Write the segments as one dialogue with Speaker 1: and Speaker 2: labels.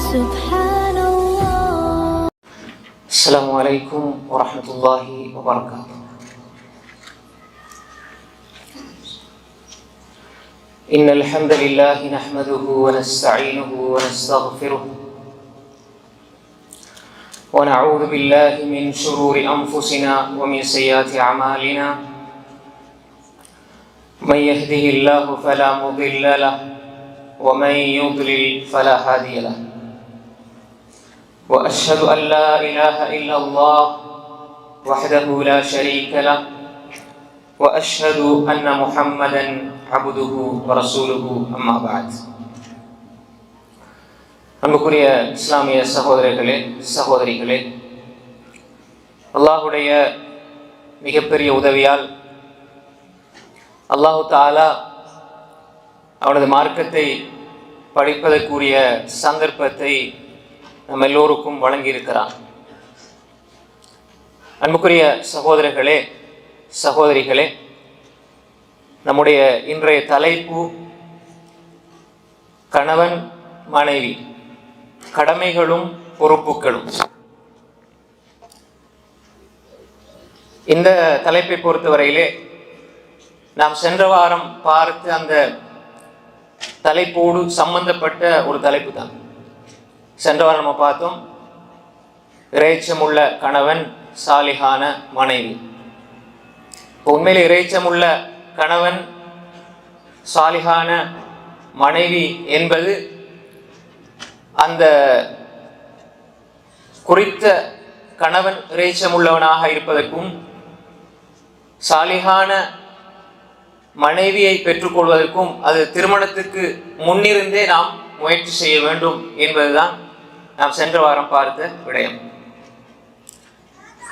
Speaker 1: سبحان الله.
Speaker 2: السلام عليكم ورحمة الله وبركاته. إن الحمد لله نحمده ونستعينه ونستغفره ونعوذ بالله من شرور أنفسنا ومن سيئات أعمالنا. من يهده الله فلا مضل له ومن يضلل فلا هادي له. وأشهد أن لا إله إلا الله وحده لا شريك له وأشهد أن محمدا عبده ورسوله. أما بعد. அன்புக்குரிய இஸ்லாமிய சகோதரர்களே சகோதரிகளே, அல்லாஹுடைய மிகப்பெரிய உதவியால் அல்லாஹு தஆலா அவனது மார்க்கத்தை படிப்பதற்குரிய சந்தர்ப்பத்தை நம்ம எல்லோருக்கும் வழங்கியிருக்கிறான். அன்புக்குரிய சகோதரர்களே சகோதரிகளே, நம்முடைய இன்றைய தலைப்பு கணவன் மனைவி, கடமைகளும் பொறுப்புகளும். இந்த தலைப்பை பொறுத்தவரையிலே நாம் சென்ற வாரம் பார்த்து அந்த தலைப்போடு சம்பந்தப்பட்ட ஒரு தலைப்பு தான். சென்ற வாரம் நம்ம பார்த்தோம் இறைச்சமுள்ள கணவன், சாலிஹான மனைவி. உண்மையிலே இறைச்சமுள்ள கணவன், சாலிஹான மனைவி என்பது அந்த குறித்த கணவன் இறைச்சமுள்ளவனாக இருப்பதற்கும் சாலிஹான மனைவியை பெற்றுக்கொள்வதற்கும் அது திருமணத்துக்கு முன்னிருந்தே நாம் முயற்சி செய்ய வேண்டும் என்பதுதான் நாம் சென்ற வாரம் பார்த்த விடயம்.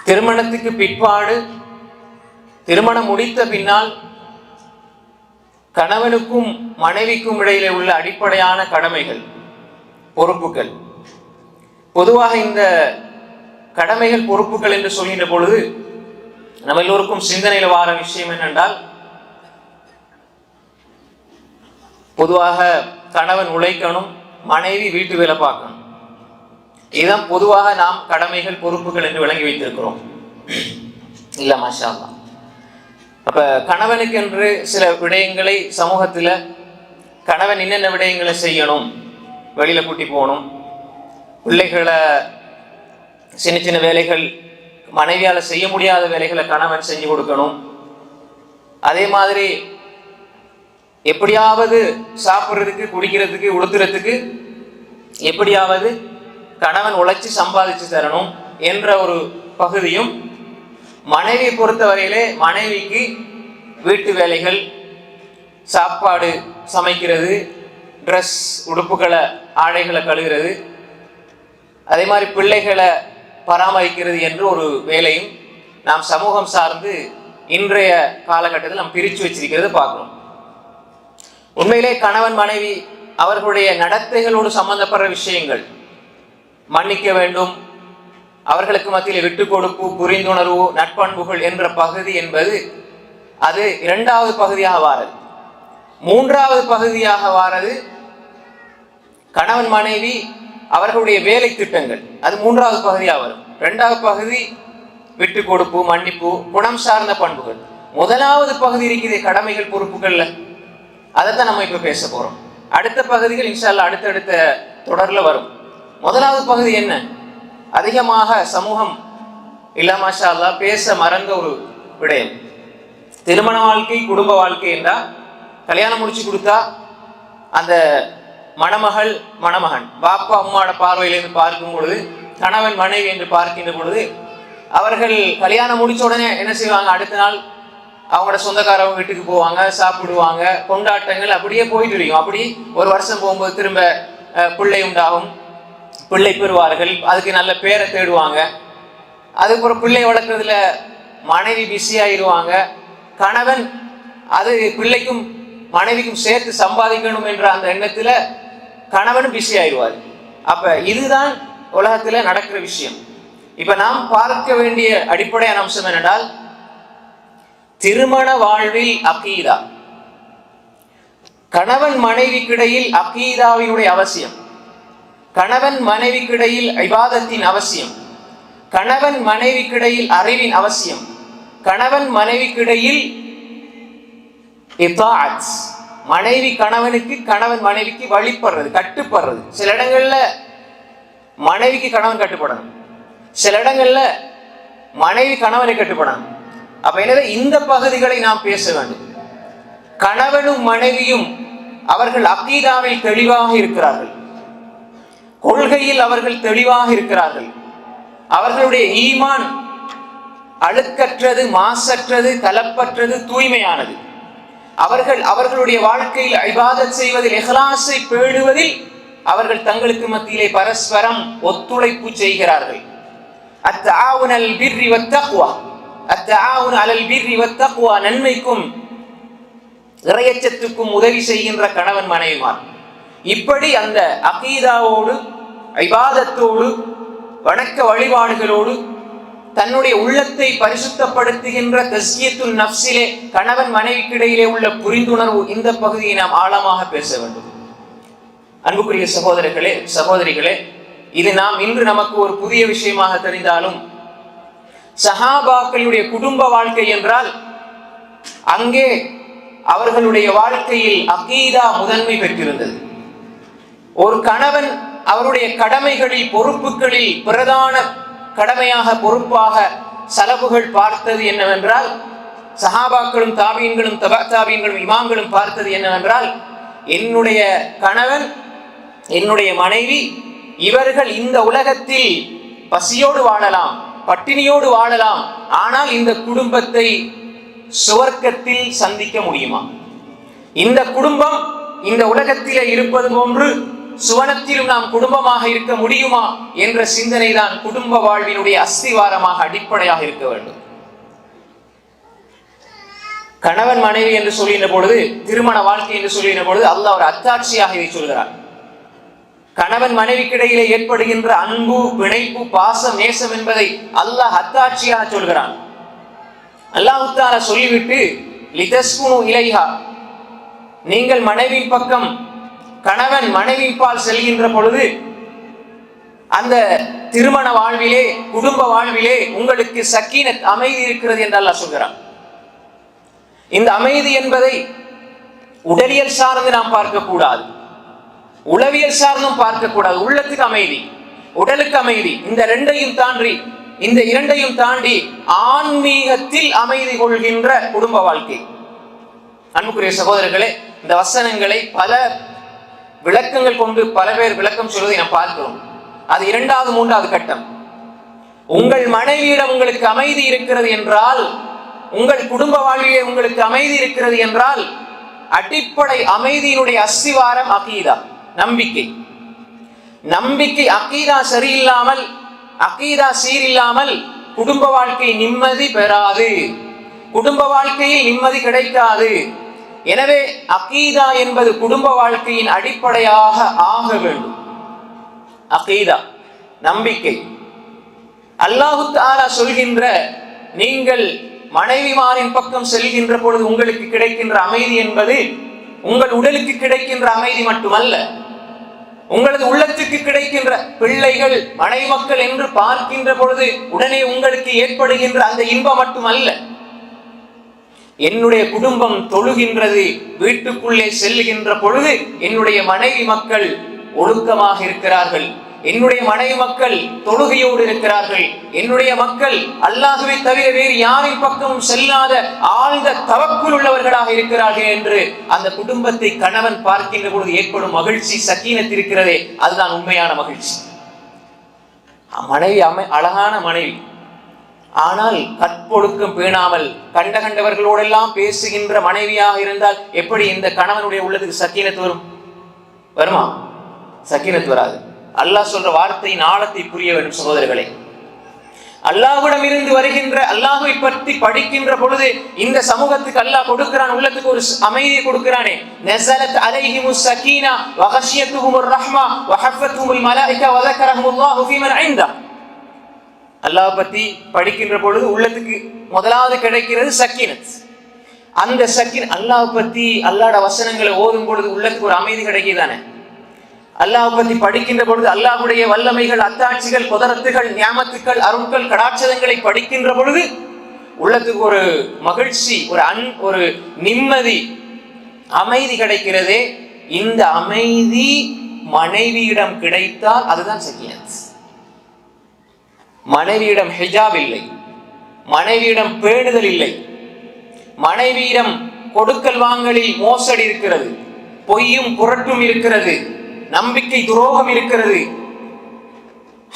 Speaker 2: திருமணத்துக்கு பிற்பாடு, திருமணம் முடித்த பின்னால் கணவனுக்கும் மனைவிக்கும் இடையிலே உள்ள அடிப்படையான கடமைகள், பொறுப்புகள். பொதுவாக இந்த கடமைகள் பொறுப்புகள் என்று சொல்கின்ற பொழுது நம்ம எல்லோருக்கும் சிந்தனையில் வார விஷயம் என்னென்றால், பொதுவாக கணவன் உழைக்கணும், மனைவி வீட்டு வேலை பார்க்கணும். இதுதான் பொதுவாக நாம் கடமைகள் பொறுப்புகள் என்று விளங்கி வைத்திருக்கிறோம். இல்ல மாஷா அல்லாஹ். அப்ப கணவனுக்கு என்று சில விடயங்களை சமூகத்துல கணவன் என்னென்ன விடயங்களை செய்யணும், வெளியில கூட்டி போகணும், பிள்ளைகளை சின்ன சின்ன வேலைகள் மனைவியால செய்ய முடியாத வேலைகளை கணவன் செஞ்சு கொடுக்கணும். அதே மாதிரி எப்படியாவது சாப்பிட்றதுக்கு, குடிக்கிறதுக்கு, உடுத்துறதுக்கு எப்படியாவது கணவன் உழைச்சி சம்பாதிச்சு தரணும் என்ற ஒரு பகுதியும், மனைவியை பொறுத்தவரையிலே மனைவிக்கு வீட்டு வேலைகள், சாப்பாடு சமைக்கிறது, ட்ரெஸ் உடுப்புகளை ஆடைகளை கழுகிறது, அதே மாதிரி பிள்ளைகளை பராமரிக்கிறது என்ற ஒரு வேலையும் நாம் சமூகம் சார்ந்து இன்றைய காலகட்டத்தில் நாம் பிரித்து வச்சிருக்கிறது பார்க்கணும். உண்மையிலே கணவன் மனைவி அவர்களுடைய நடத்தைகளோடு சம்பந்தப்படுற விஷயங்கள், மன்னிக்க வேண்டும், அவர்களுக்கு மத்தியில் விட்டு கொடுப்பு, புரிந்துணர்வு, நட்பண்புகள் என்ற பகுதி என்பது அது இரண்டாவது பகுதியாக வாரது. மூன்றாவது பகுதியாக வாரது கணவன் மனைவி அவர்களுடைய வேலை திட்டங்கள், அது மூன்றாவது பகுதியாக வரும். இரண்டாவது பகுதி விட்டு கொடுப்பு, மன்னிப்பு, குணம் சார்ந்த பண்புகள். முதலாவது பகுதி இருக்குது கடமைகள் பொறுப்புகள்ல, அதைத்தான் நம்ம இப்ப பேச போறோம். அடுத்த பகுதிகள் இன்ஷா அல்லாஹ் அடுத்தடுத்த தொடர்ல வரும். முதலாவது பகுதி என்ன? அதிகமாக சமூகம் இல்ல மாஷா அல்லாஹ் பேச மறந்த ஒரு விடயம். திருமண வாழ்க்கை, குடும்ப வாழ்க்கை என்றா கல்யாணம் முடிச்சு கொடுத்தா அந்த மணமகள் மணமகன் பாப்பா அம்மாவோட பார்வையிலிருந்து பார்க்கும் பொழுது, கணவன் மனைவி என்று பார்க்கின்ற பொழுது, அவர்கள் கல்யாணம் முடிச்ச உடனே என்ன செய்வாங்க, அடுத்த நாள் அவங்களோட சொந்தக்காரவங்க வீட்டுக்கு போவாங்க, சாப்பிடுவாங்க, கொண்டாட்டங்கள் அப்படியே போயிட்டு இருக்கும். அப்படி ஒரு வருஷம் போகும்போது திரும்ப பிள்ளை உண்டாகும், பிள்ளை பெறுவார்கள், அதுக்கு நல்ல பேரை தேடுவாங்க. அதுக்கப்புறம் பிள்ளை வளர்க்குறதுல மனைவி பிஸி ஆயிடுவாங்க. கணவன் அது பிள்ளைக்கும் மனைவிக்கும் சேர்த்து சம்பாதிக்கணும் என்ற அந்த எண்ணத்துல கணவனும் பிஸி ஆயிடுவார். அப்ப இதுதான் உலகத்துல நடக்கிற விஷயம். இப்ப நாம் பார்க்க வேண்டிய அடிப்படையான அம்சம் என்னென்றால், திருமண வாழ்வில் அகீதா, கணவன் மனைவிக்கிடையில் அகீதாவினுடைய அவசியம். கணவன் மனைவிக்கிடையில் இபாதத்தின் அவசியம், கணவன் மனைவிக்கிடையில் அறிவின் அவசியம், கணவன் மனைவிக்கிடையில் இதாஅத், மனைவி கணவனுக்கு, கணவன் மனைவிக்கு வழிபடுறது, கட்டுப்படுறது. சில இடங்கள்ல மனைவிக்கு கணவன் கட்டுப்படணும், சில இடங்கள்ல மனைவி கணவனை கட்டுப்படணும். அப்ப எனவே இந்த பகுதிகளை நாம் பேச வேண்டும். கணவனும் மனைவியும் அவர்கள் அகீதாவில் தெளிவாக இருக்கிறார்கள், கொள்கையில் அவர்கள் தெளிவாக இருக்கிறார்கள், அவர்களுடைய ஈமான் அழுக்கற்றது, மாசற்றது, கலப்பற்றது, தூய்மையானது. அவர்களுடைய வாழ்க்கையில் இபாதத் செய்வதில், இஹ்லாஸை பேணுவதில் அவர்கள் தங்களுக்கு மத்தியிலே பரஸ்பரம் ஒத்துழைப்பு செய்கிறார்கள். அத்தஆவுன் அலல் பிர்ரி வத்தக்வா, அத்தஆவுன் அலல் பிர்ரி வத்தக்வா, நன்மைக்கும் இறையச்சத்துக்கும் உதவி செய்கின்ற கணவன் மனைவிமார். இப்படி அந்த அகீதாவோடு, இபாதத்தோடு, வணக்க வழிபாடுகளோடு தன்னுடைய உள்ளத்தை பரிசுத்தப்படுத்துகின்ற தஸ்கியத்துன் நஃப்ஸிலே கணவன் மனைவிக்கிடையிலே உள்ள புரிந்துணர்வு, இந்த பகுதியை நாம் ஆழமாக பேச வேண்டும். அன்புக்குரிய சகோதரர்களே, சகோதரிகளே, இது நாம் இன்று நமக்கு ஒரு புதிய விஷயமாக தெரிந்தாலும், சஹாபாக்களுடைய குடும்ப வாழ்க்கை என்றால் அங்கே அவர்களுடைய வாழ்க்கையில் அகீதா முதன்மை பெற்றிருந்தது. ஒரு கணவன் அவருடைய கடமைகளில், பொறுப்புகளில் பிரதான கடமையாக, பொறுப்பாக சலபுகள் பார்த்தது என்னவென்றால், சஹாபாக்களும் தாபீன்களும் தபா தாபீன்களும் இமாம்களும் பார்த்தது என்னவென்றால், என்னுடைய கணவன், என்னுடைய மனைவி, இவர்கள் இந்த உலகத்தில் பசியோடு வாழலாம், பட்டினியோடு வாழலாம், ஆனால் இந்த குடும்பத்தை சுவர்க்கத்தில் சந்திக்க முடியுமா? இந்த குடும்பம் இந்த உலகத்திலே இருப்பது போன்று சுவனத்திலும் நாம் குடும்பமாக இருக்க முடியுமா என்ற சிந்தனை தான் குடும்ப வாழ்வினுடைய அஸ்திவாரமாக, அடிப்படையாக இருக்க வேண்டும். கணவன் மனைவி என்று சொல்லுகின்ற பொழுது, திருமண வாழ்க்கை என்று சொல்லுகின்ற பொழுது அல்லாஹ் ஒரு அத்தாட்சியாக இதை சொல்கிறார். கணவன் மனைவிக்கிடையிலே ஏற்படுகின்ற அன்பு, பிணைப்பு, பாசம், நேசம் என்பதை அல்லாஹ் அத்தாட்சியாக சொல்கிறான். அல்லாஹ் தஆலா சொல்லிவிட்டு லிதஸ்குனு இலைஹா, நீங்கள் மனைவியின் பக்கம், கணவன் மனைவியின் பால் செல்கின்ற பொழுது அந்த திருமண வாழ்விலே, குடும்ப வாழ்விலே உங்களுக்கு சக்கீனத், அமைதி இருக்கிறது என்று அல்லாஹ் சொல்கிறான். இந்த அமைதி என்பதை உடலியல் சார்ந்து நாம் பார்க்க கூடாது, உளவியல் சார்ந்தும் பார்க்க கூடாது. உள்ளத்துக்கு அமைதி, உடலுக்கு அமைதி, இந்த இரண்டையும் தாண்டி ஆன்மீகத்தில் அமைதி கொள்கின்ற குடும்ப வாழ்க்கை. அன்புக்குரிய சகோதரர்களே, இந்த வசனங்களை பல விளக்கங்கள் கொண்டு பல பேர் விளக்கம் சொல்வதை நாம் பார்க்கிறோம். அது இரண்டாவது, மூன்றாவது கட்டம். உங்கள் மனைவியிடம் உங்களுக்கு அமைதி இருக்கிறது என்றால், உங்கள் குடும்ப வாழ்விலே உங்களுக்கு அமைதி இருக்கிறது என்றால், அடிப்படை அமைதியினுடைய அஸ்திவாரம் அகீதா, நம்பிக்கை. நம்பிக்கை, அகீதா சரியில்லாமல், அகீதா சீரில்லாமல் குடும்ப வாழ்க்கை நிம்மதி பெறாது, குடும்ப வாழ்க்கையில் நிம்மதி கிடைக்காது. எனவே அகீதா என்பது குடும்ப வாழ்க்கையின் அடிப்படையாக ஆக வேண்டும். அகீதா, நம்பிக்கை. அல்லாஹ் தஆலா சொல்கின்ற, நீங்கள் மனைவிமாரின் பக்கம் செல்கின்ற பொழுது உங்களுக்கு கிடைக்கின்ற அமைதி என்பது உங்கள் உடலுக்கு கிடைக்கின்ற அமைதி மட்டுமல்ல, உங்களது உள்ளத்துக்கு கிடைக்கின்ற, பிள்ளைகள், மனைவி மக்கள் என்று பார்க்கின்ற பொழுது உடனே உங்களுக்கு ஏற்படுகின்ற அந்த இன்பம் மட்டுமல்ல. என்னுடைய குடும்பம் தொழுகின்றது, வீட்டுக்குள்ளே செல்கின்ற பொழுது என்னுடைய மனைவி மக்கள் ஒழுக்கமாக இருக்கிறார்கள், என்னுடைய மனைவி மக்கள் தொழுகையோடு இருக்கிறார்கள், என்னுடைய மக்கள் அல்லாஹ்வை தவிர வேறு யாரின் பக்கமும் செல்லாத ஆழ்ந்த தவக்குல் உள்ளவர்களாக இருக்கிறார்கள் என்று அந்த குடும்பத்தை கணவன் பார்க்கின்ற பொழுது ஏற்படும் மகிழ்ச்சி, சக்கீனத் இருக்கிறதே, அதுதான் உண்மையான மகிழ்ச்சி. மனைவி அழகான மனைவி, ஆனால் கற்பொழுக்கம் பேணாமல் கண்டவர்களோடெல்லாம் பேசுகின்ற மனைவியாக இருந்தால் எப்படி இந்த கணவனுடைய உள்ளத்துக்கு சக்கீனத் வரும்? வருமா? சக்கீனத் வராது. அல்லாஹ் சொல்ற வார்த்தையின் ஆழத்தை புரிய வேண்டும் சகோதரர்களே. அல்லாஹ்விடம் இருந்து வருகின்ற, அல்லாஹ்வை பற்றி படிக்கின்ற பொழுது இந்த சமூகத்துக்கு அல்லாஹ் கொடுக்கிறான், உள்ளத்துக்கு ஒரு அமைதியை கொடுக்கிறானே. நஸலத் அலைஹிமுஸ் ஸகீனா வ கஷியத்துஹுமுர் ரஹ்மா வ ஹஃபத்துஹுல் மலாயிகா வ ஸக்கரஹுமுல்லாஹு ஃபீமன் இன்தா. அல்லாஹ் பத்தி படிக்கின்ற பொழுது உள்ளத்துக்கு முதலாவது கிடைக்கிறது சக்கீனத். அந்த சக்கீனத், அல்லாஹ் பத்தி அல்லாஹ்வுடைய வசனங்களை ஓதும் பொழுது உள்ளத்துக்கு ஒரு அமைதி கிடைக்குதானே. அல்லாஹ் பத்தி படிக்கின்ற பொழுது, அல்லாஹ்வுடைய வல்லமைகள், அத்தாட்சிகள், குதரத்துகள், நியாமத்துக்கள், அருட்கள், கடாட்சதங்களை படிக்கின்ற பொழுது உள்ளத்துக்கு ஒரு மகிழ்ச்சி, ஒரு நிம்மதி, அமைதி கிடைக்கிறதே. இந்த அமைதி மனைவியிடம் கிடைத்தால் அதுதான் சக்கீனத். மனைவியிடம் ஹிஜாப் இல்லை, மனைவியிடம் பேணுதல் இல்லை, மனைவியிடம் கொடுக்கல் வாங்கலில் மோசடி இருக்கிறது, பொய்யும் புரட்டும் இருக்கிறது, நம்பிக்கை துரோகம் இருக்கிறது,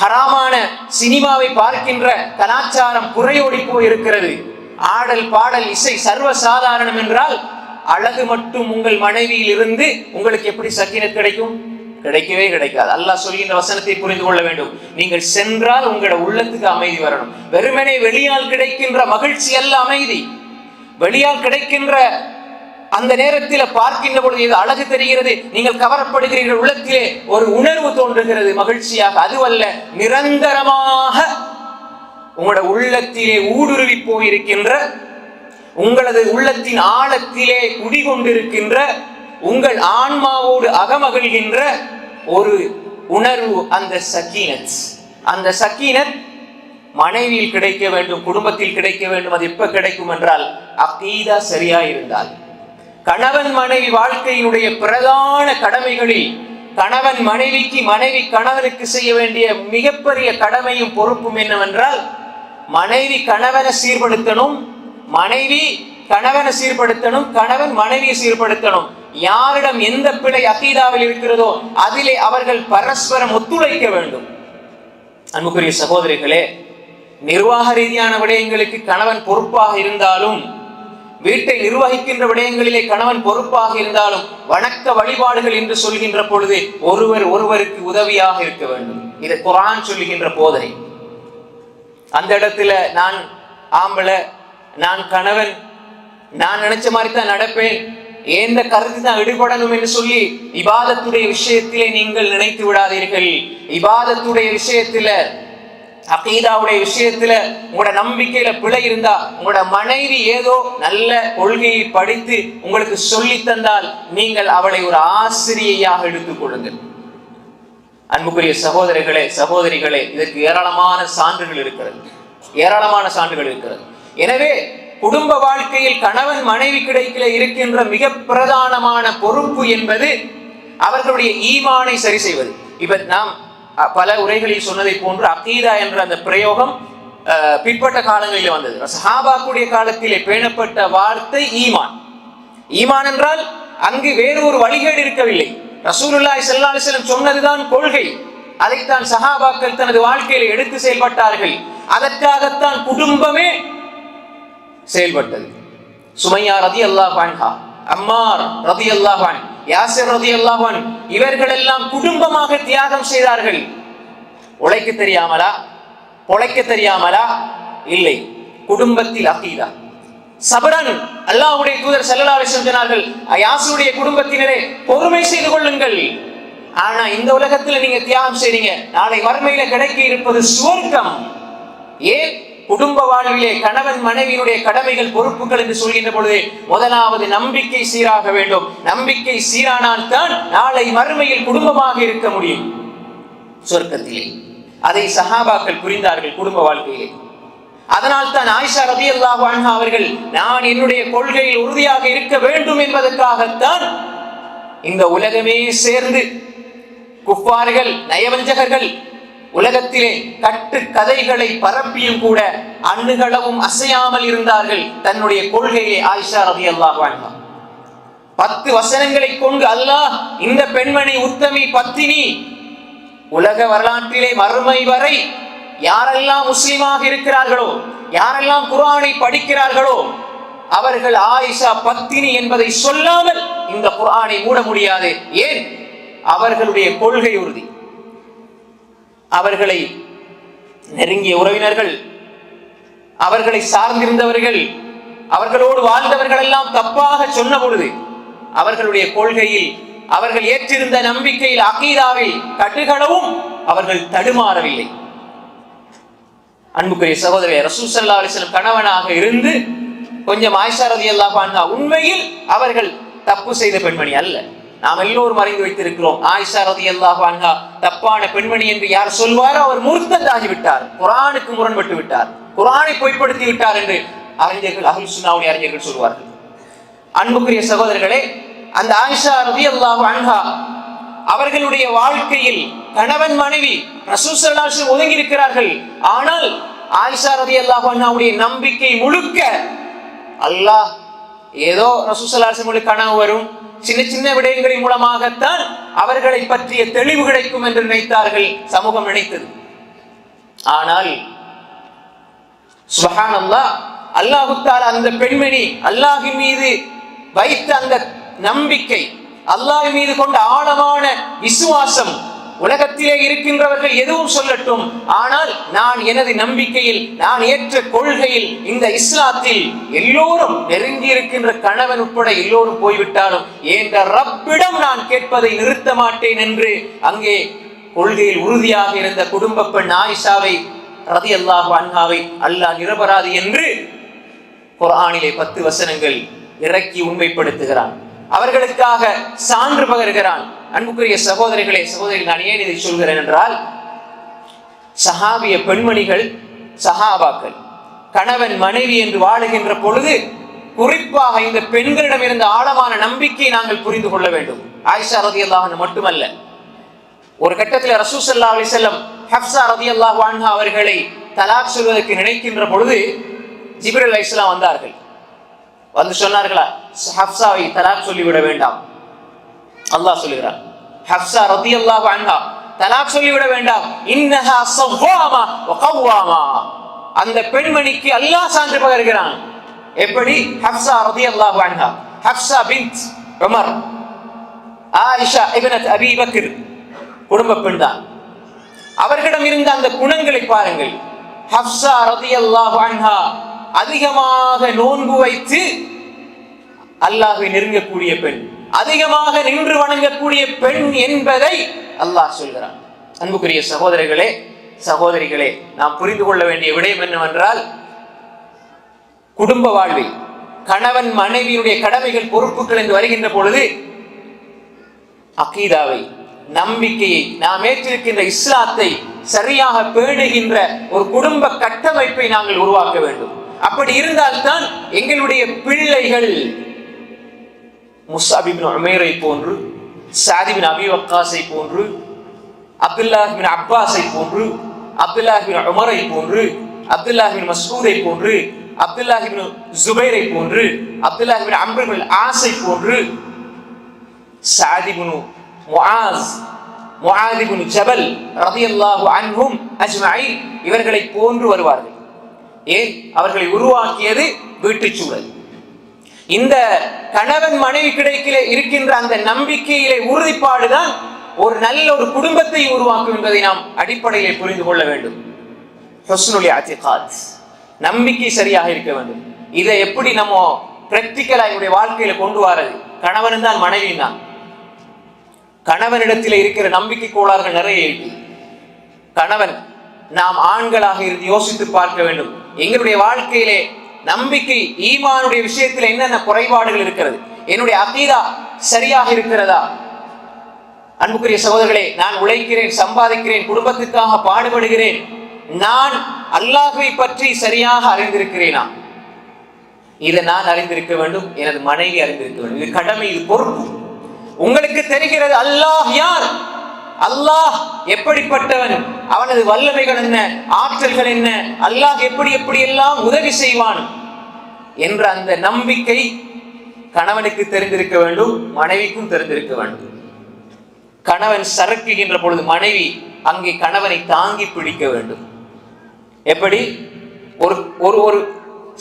Speaker 2: ஹராமான சினிமாவை பார்க்கின்ற கலாச்சாரம் குறையோடி போயிருக்கிறது, ஆடல் பாடல் இசை சர்வசாதாரணம் என்றால் அழகு மட்டும் உங்கள் மனைவியில் இருந்து உங்களுக்கு எப்படி சக்கீனத் கிடைக்கும்? கிடைக்கவே கிடைக்காது. அல்லாஹ் சொல்கின்ற வசனத்தை புரிந்து கொள்ள வேண்டும். நீங்கள் சென்றால் உங்களோட உள்ளத்துக்கு அமைதி வரணும். வெறுமனே வெளியால் கிடைக்கின்ற மகிழ்ச்சி அல்ல அமைதி. வெளியால் கிடைக்கின்ற அந்த நேரத்தில் பார்க்கின்ற பொழுது இது அழகு தெரிகிறது, நீங்கள் கவரப்படுகிறீர்கள், உள்ளத்திலே ஒரு உணர்வு தோன்றுகிறது மகிழ்ச்சியாக. அதுவல்ல, நிரந்தரமாக உங்களோட உள்ளத்திலே ஊடுருவி போயிருக்கின்ற, உங்களது உள்ளத்தின் ஆழத்திலே குடிகொண்டிருக்கின்ற, உங்கள் ஆன்மாவோடு அகமகிழ்கின்ற ஒரு உணர்வு, அந்த சக்கீனத். அந்த சக்கீனத் மனைவியில் கிடைக்க வேண்டும், குடும்பத்தில் கிடைக்க வேண்டும். அது எப்ப கிடைக்கும் என்றால் அகீதா சரியா இருந்தால். கணவன் மனைவி வாழ்க்கையினுடைய பிரதான கடமைகளில் கணவன் மனைவிக்கு, மனைவி கணவனுக்கு செய்ய வேண்டிய மிகப்பெரிய கடமையும் பொறுப்பும் என்னவென்றால், மனைவி கணவனை சீர்படுத்தணும், மனைவி கணவனை சீர்படுத்தணும், கணவன் மனைவியை சீர்படுத்தணும். யாரிடம் எந்த பிழை அகீதாவில் இருக்கிறதோ அதிலே அவர்கள் பரஸ்பரம் ஒத்துழைக்க வேண்டும். அன்புக்குரிய சகோதரிகளே, நிர்வாக ரீதியான விடயங்களுக்கு கணவன் பொறுப்பாக இருந்தாலும், வீட்டை நிர்வகிக்கின்ற விடயங்களிலே கணவன் பொறுப்பாக இருந்தாலும், வணக்க வழிபாடுகள் என்று சொல்கின்ற பொழுது ஒருவர் ஒருவருக்கு உதவியாக இருக்க வேண்டும். இது குர்ஆன் சொல்லுகின்ற போதனை. அந்த இடத்துல நான் ஆம்பளை, நான் கணவன், நான் நினைச்ச மாதிரி தான் நடப்பேன், எந்த கருத்து தான் ஈடுபடணும் என்று சொல்லி இபாதத்துடைய விஷயத்திலே நீங்கள் நினைத்து விடாதீர்கள். இபாதத்துடைய விஷயத்துல, அகீதாவுடைய விஷயத்துல உங்களோட நம்பிக்கையில பிழை இருந்தா, உங்களோட மனைவி ஏதோ நல்ல கொள்கையை படித்து உங்களுக்கு சொல்லி தந்தால் நீங்கள் அவளை ஒரு ஆசிரியையாக எடுத்துக் கொள்ளுங்கள். அன்புக்குரிய சகோதரர்களே, சகோதரிகளே, இதற்கு ஏராளமான சான்றுகள் இருக்கிறது, ஏராளமான சான்றுகள் இருக்கிறது. எனவே குடும்ப வாழ்க்கையில் கணவன் மனைவி கிடைக்கல இருக்கின்ற மிக பிரதானமான பொறுப்பு என்பது அவர்களுடைய ஈமானை சரி செய்வது. இப்ப நாம் பல உரைகளில் சொன்னதை போன்று அகீதா என்ற அந்த பிரயோகம் பிற்பட்ட காலங்களில் வந்தது. சஹாபாக்குடைய காலத்திலே பேணப்பட்ட வார்த்தை ஈமான். ஈமான் என்றால் அங்கு வேறு ஒரு வழிகேடு இருக்கவில்லை. ரசூலுல்லாஹி ஸல்லல்லாஹு அலைஹி வஸல்லம் சொன்னதுதான் கொள்கை. அதைத்தான் சஹாபாக்கள் தனது வாழ்க்கையில எடுத்து செயல்பட்டார்கள். அதற்காகத்தான் குடும்பமே செயல்பட்டது. சுமையா ரலியல்லாஹு அன்ஹா, அம்மார் ரலியல்லாஹு அன்ஹு, யாசிர் ரலியல்லாஹு அன்ஹு, இவர்கள் எல்லாம் குடும்பமாக தியாகம் செய்தார்கள். உழைக்க தெரியாமலா, பொழைக்க தெரியாமலா? இல்லை, குடும்பத்தில் அகீதா. சபரன், அல்லாஹ்வுடைய தூதர் ஸல்லல்லாஹு அலைஹி வஸல்லம் சொன்னார்கள், யாசுடைய குடும்பத்தினரே பொறுமை செய்து கொள்ளுங்கள். ஆனா இந்த உலகத்துல நீங்க தியாகம் செய்றீங்க, நாளை மறுமையில கிடைக்க இருப்பது சுவர்க்கம். ஏன்? குடும்ப வாழ்விலே கணவன் மனைவியினுடைய கடமைகள் பொறுப்புகள் என்று சொல்கின்ற பொழுது முதலாவது நம்பிக்கை சீராக வேண்டும். நம்பிக்கை சீரானால் தான் நாளை மறுமையில் குடும்பமாக இருக்க முடியும் சொர்க்கத்திலே. அதை சஹாபாக்கள் புரிந்தார்கள் குடும்ப வாழ்க்கையிலே. அதனால் தான் ஆயிஷா ரலியல்லாஹு அன்ஹா அவர்கள், நான் என்னுடைய கொள்கையில் உறுதியாக இருக்க வேண்டும் என்பதற்காகத்தான் இந்த உலகமே சேர்ந்து குஃபார்கள், நயவஞ்சகர்கள் உலகத்திலே கட்டு கதைகளை பரப்பியும் கூட அண்ணுகளவும் அசையாமல் இருந்தார்கள் தன்னுடைய கொள்கையை. ஆயிஷா ரலியல்லாஹு அன்ஹா 10 வசனங்களை கொண்டு அல்லாஹ் இந்த பெண்மணி உத்தமி பத்தினி, உலக வரலாற்றிலே மறுமை வரை யாரெல்லாம் முஸ்லிமாக இருக்கிறார்களோ, யாரெல்லாம் குர்ஆனை படிக்கிறார்களோ அவர்கள் ஆயிஷா பத்தினி என்பதை சொல்லாமல் இந்த குர்ஆனை மூட முடியாது. ஏன்? அவர்களுடைய கொள்கை உறுதி. அவர்களை நெருங்கிய உறவினர்கள், அவர்களை சார்ந்திருந்தவர்கள், அவர்களோடு வாழ்ந்தவர்கள் எல்லாம் தப்பாக சொன்ன பொழுது அவர்களுடைய கொள்கையில், அவர்கள் ஏற்றிருந்த நம்பிக்கையில், அகீதாவில் கட்டுகளவும் அவர்கள் தடுமாறவில்லை. அன்புக்குரிய சகோதரர், ரசூல் ஸல்லல்லாஹு அலைஹி வஸல்லம் கணவனாக இருந்து கொஞ்சம் ஆயிஷா ரலியல்லாஹு அன்ஹா உண்மையில் அவர்கள் தப்பு செய்த பெண்மணி அல்ல. நாம் எல்லோரும் அறிந்து வைத்திருக்கிறோம். ஆயிஷா ரலியல்லாஹு அன்ஹா தப்பான பெண்மணி என்று யார் சொல்வாரோ அவர் முர்த்ததாகி விட்டார், குர்ஆனுக்கு முரண்பட்டு விட்டார், குர்ஆனை பொய்ப்படுத்தி விட்டார் என்று அறிஞர்கள், அஹ்லுஸ் சுன்னவுடைய அறிஞர்கள் சொல்வார்கள். அன்புக்குரிய சகோதரர்களே, அந்த ஆயிஷா ரலியல்லாஹு அன்ஹா அவர்களுடைய வாழ்க்கையில் கணவன் மனைவி ரசூல் ஸல்லல்லாஹு அலைஹி வஸல்லம் ஒதுங்கி இருக்கிறார்கள். ஆனால் ஆயிஷா ரலியல்லாஹு அன்ஹாவுடைய நம்பிக்கை முழுக்க அல்லாஹ் ஏதோ ரசூல் ஸல்லல்லாஹு அலைஹி வஸல்லம் கனவு வரும், சின்ன சின்ன விடயங்களின் மூலமாகத்தான் அவர்களை பற்றிய தெளிவு கிடைக்கும் என்று நினைத்தார்கள், சமூகம் நினைத்தது. ஆனால் சுப்ஹானல்லாஹ், அல்லாஹ் தஆலா அந்த பெண்மணி அல்லாஹ்வின் மீது வைத்த அந்த நம்பிக்கை, அல்லாஹ் மீது கொண்ட ஆழமான விசுவாசம், உலகத்திலே இருக்கின்றவர்கள் எதுவும் சொல்லட்டும், ஆனால் நான் எனது நம்பிக்கையில், நான் ஏற்ற கொள்கையில், இந்த இஸ்லாத்தில் எல்லோரும் நெருங்கி இருக்கின்ற கணவன் உட்பட எல்லோரும் போய்விட்டாலும் என்ற ரப்பிடம் நான் கேட்பதை நிறுத்த மாட்டேன் என்று அங்கே கொள்கையில் உறுதியாக இருந்த குடும்ப பெண் ஆயிஷாவை ரலியல்லாஹு அன்ஹாவை அல்லாஹ் நிரபராதி என்று குர்ஆனிலே 10 வசனங்கள் இறக்கி உண்மைப்படுத்துகிறான், அவர்களுக்காக சான்று பகர்கிறான். அன்புக்குரிய சகோதரிகளே, சகோதரிகள், நான் ஏன் இதை சொல்கிறேன் என்றால், சஹாபிய பெண்மணிகள், சஹாபாக்கள் கணவன் மனைவி என்று வாழுகின்ற பொழுது குறிப்பாக இந்த பெண்களிடம் இருந்த ஆழமான நம்பிக்கையை நாங்கள் புரிந்து கொள்ள வேண்டும். ஆயிஷா ரலியல்லாஹு அன்ஹா மட்டுமல்ல, ஒரு கட்டத்தில் ரசூல் ஸல்லல்லாஹு அலைஹி வஸல்லம் ஹஃப்ஸா ரலியல்லாஹு அன்ஹா அவர்களை தலாக் சொல்வதற்கு நினைக்கின்ற பொழுது ஜிப்ரீல் அலைஹிஸ்ஸலாம் வந்தார்கள். வந்து சொன்னார்களா, ஹஃப்ஸாவை தலாக் சொல்லிவிட வேண்டாம். அல்லாஹ் சொல்லுகிறார், ஹஃப்ஸா ரலியல்லாஹு அன்ஹா தலாக் சொல்லிவிட வேண்டாம், இன்னஹா ஸவ்வாமா வ கவ்வாமா. அந்த பெண்மணிக்கு அல்லாஹ் சான்று பகர்கிறான். எப்படி? ஹஃப்ஸா ரலியல்லாஹு அன்ஹா, ஹஃப்ஸா பின்த் உமர், ஆயிஷா இப்னத் அபீ பக்ர் குடும்ப பெண் தான். அவர்களிடம் இருந்த அந்த குணங்களை பாருங்கள். ஹஃப்ஸா ரலியல்லாஹு அன்ஹா அதிகமாக நோன்பு வைத்து அல்லாஹ்வை நெருங்கக்கூடிய பெண், அதிகமாக நின்று வணங்கக்கூடிய பெண் என்பதை அல்லாஹ் சொல்கிறான். அன்புக்குரிய சகோதரர்களே, சகோதரிகளே, நாம் புரிந்து கொள்ள வேண்டிய விடயம் என்னவென்றால், குடும்ப வாழ்வில் கணவன் மனைவியுடைய கடமைகள், பொறுப்புகள் என்று வருகின்ற பொழுது அகீதாவை, நம்பிக்கையை, நாம் ஏற்றிருக்கின்ற இஸ்லாத்தை சரியாக பேணுகின்ற ஒரு குடும்ப கட்டமைப்பை நாங்கள் உருவாக்க வேண்டும். அப்படி இருந்தால்தான் எங்களுடைய பிள்ளைகள் முஸ்அப் இப்னு உமைரை போன்று, சஅத் இப்னு அபீ வக்காஸை போன்று, அப்துல்லாஹ் இப்னு அப்பாஸை போன்று, அப்துல்லாஹ் இப்னு உமரை போன்று, அப்துல்லாஹ் இப்னு மஸ்ஊதை போன்று, அப்துல்லாஹ் இப்னு ஜுபைரை போன்று, அப்துல்லாஹ் இப்னு அம்ர் இப்னு ஆஸை போன்று, சஅத் இப்னு முஆஸ், முஆத் இப்னு ஜபல் ரலியல்லாஹு அன்ஹும் அஜ்மஈன் இவர்களை போன்று வருவார்கள். ஏன்? அவர்களை உருவாக்கியது வீட்டுச் சூழல். இந்த கணவன் மனைவி கிடைக்கிலே இருக்கின்ற அந்த நம்பிக்கையிலே உறுதிப்பாடுதான் ஒரு நல்ல ஒரு குடும்பத்தை உருவாக்கும் என்பதை நாம் அடிப்படையிலே புரிந்து கொள்ள வேண்டும். ஹுஸ்னுல் இஅ்திகாத், நம்பிக்கை சரியாக இருக்க வேண்டும். இதை எப்படி நம்ம பிராக்டிக்கலா என்னுடைய வாழ்க்கையில கொண்டு வரது? கணவன் தான், மனைவி தான். கணவனிடத்தில் இருக்கிற நம்பிக்கை கோளாறுகள் நிறைய இருக்கு. கணவன், நாம் ஆண்களாக இருந்து யோசித்து பார்க்க வேண்டும், எங்களுடைய வாழ்க்கையிலே நம்பிக்கை, ஈமானுடைய விஷயத்தில் என்னென்ன குறைபாடுகள் இருக்கிறது, என்னுடைய அகீதா சரியாக இருக்கிறதா? அன்புக்குரிய சகோதரர்களே, நான் உழைக்கிறேன், சம்பாதிக்கிறேன், குடும்பத்துக்காக பாடுபடுகிறேன், நான் அல்லாஹ்வை பற்றி சரியாக அறிந்திருக்கிறேனா? இதை நான் அறிந்திருக்க வேண்டும், எனது மனைவி அறிந்திருக்க வேண்டும். இது கடமை, இது பொறுப்பு. உங்களுக்கு தெரிகிறது அல்லாஹ் யார், அல்லாஹ் எப்படிப்பட்டவன், அவனது வல்லமைகள் என்ன, ஆற்றல்கள் என்ன, அல்லாஹ் எப்படி எப்படி எல்லாம் உதவி செய்வான் என்ற அந்த நம்பிக்கை கணவனுக்கு தெரிந்திருக்க வேண்டும், மனைவிக்கும் தெரிந்திருக்க வேண்டும். கணவன் சறுக்குகின்ற பொழுது மனைவி அங்கே கணவனை தாங்கி பிடிக்க வேண்டும். எப்படி? ஒரு ஒரு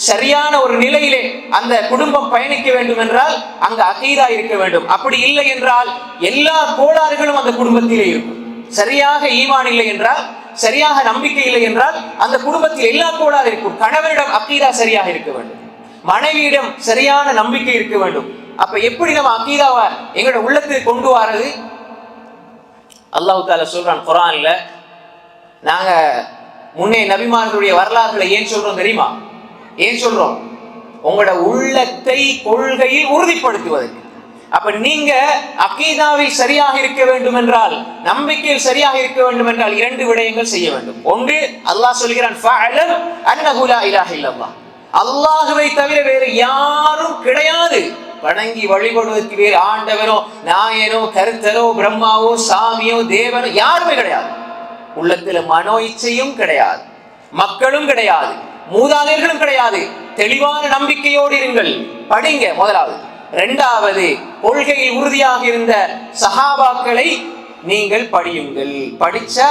Speaker 2: சரியான ஒரு நிலையிலே அந்த குடும்பம் பயணிக்க வேண்டும் என்றால் அங்கு அகீதா இருக்க வேண்டும். அப்படி இல்லை என்றால் எல்லா கோளாறுகளும் அந்த குடும்பத்திலே இருக்கும். சரியாக ஈமான் இல்லை என்றால், சரியாக நம்பிக்கை இல்லை என்றால் அந்த குடும்பத்தில் எல்லா கோளாறு இருக்கும். கணவனிடம் அகீதா சரியாக இருக்க வேண்டும், மனைவியிடம் சரியான நம்பிக்கை இருக்க வேண்டும். அப்ப எப்படி நம்ம அகீதாவை எங்களோட உள்ளத்துக்கு கொண்டு வரது? அல்லாஹ் தஆலா சொல்றான் குர்ஆன்ல, நாங்க முன்னே நபிமார்களுடைய வரலாறுகளை ஏன் சொல்றோம் தெரியுமா? ஏன் சொல்றோம்? உங்களோட உள்ளத்தை கொள்கையில் உறுதிப்படுத்துவதற்கு. அப்ப நீங்க அகீதாவில் சரியாக இருக்க வேண்டும் என்றால், நம்பிக்கையில் சரியாக இருக்க வேண்டும் என்றால் 2 விடயங்கள் செய்ய வேண்டும். ஒன்று, அல்லாஹ் சொல்கிறான் ஃபஅலம் அன்னஹு லா இலாஹ இல்லல்லாஹ், அல்லாஹ்வை தவிர வேறு யாரும் கிடையாது. வணங்கி வழிபடுவதற்கு வேறு ஆண்டவனோ நாயனோ கருத்தரோ பிரம்மாவோ சாமியோ தேவனோ யாருமே கிடையாது. உள்ளத்துல மனோ இச்சையும் கிடையாது, மக்களும் கிடையாது, மூதாதையர்களும் கிடையாது. தெளிவான நம்பிக்கையோடு இருங்கள், படிங்க முதலாவது. 2வது, கொள்கையில் உறுதியாக இருந்த சஹாபாக்களை நீங்கள் படியுங்கள். படிச்சா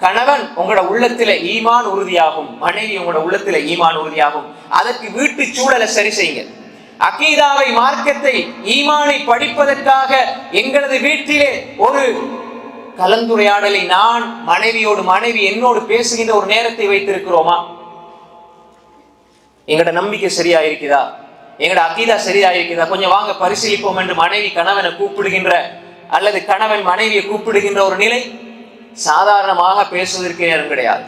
Speaker 2: கணவன் உங்களோட உள்ளத்துல ஈமான் உறுதியாகும், மனைவி உங்களோட உள்ளத்துல ஈமான் உறுதியாகும். அதற்கு வீட்டு சூழலை சரி செய்யுங்க. அகீதாவை, மார்க்கத்தை, ஈமானை படிப்பதற்காக எங்களது வீட்டிலே ஒரு கலந்துரையாடலை நான் மனைவியோடு, மனைவி என்னோடு பேசுகின்ற ஒரு நேரத்தை வைத்திருக்கிறோமா? எங்களோட நம்பிக்கை சரியா இருக்குதா? எங்களோட அகீதா சரியா இருக்குதா? கொஞ்சம் வாங்க பரிசீலிப்போம் என்று மனைவி கணவனை கூப்பிடுகின்ற அல்லது கணவன் மனைவியை கூப்பிடுகின்ற ஒரு நிலை சாதாரணமாக பேசுவதற்கு நேரம் கிடையாது.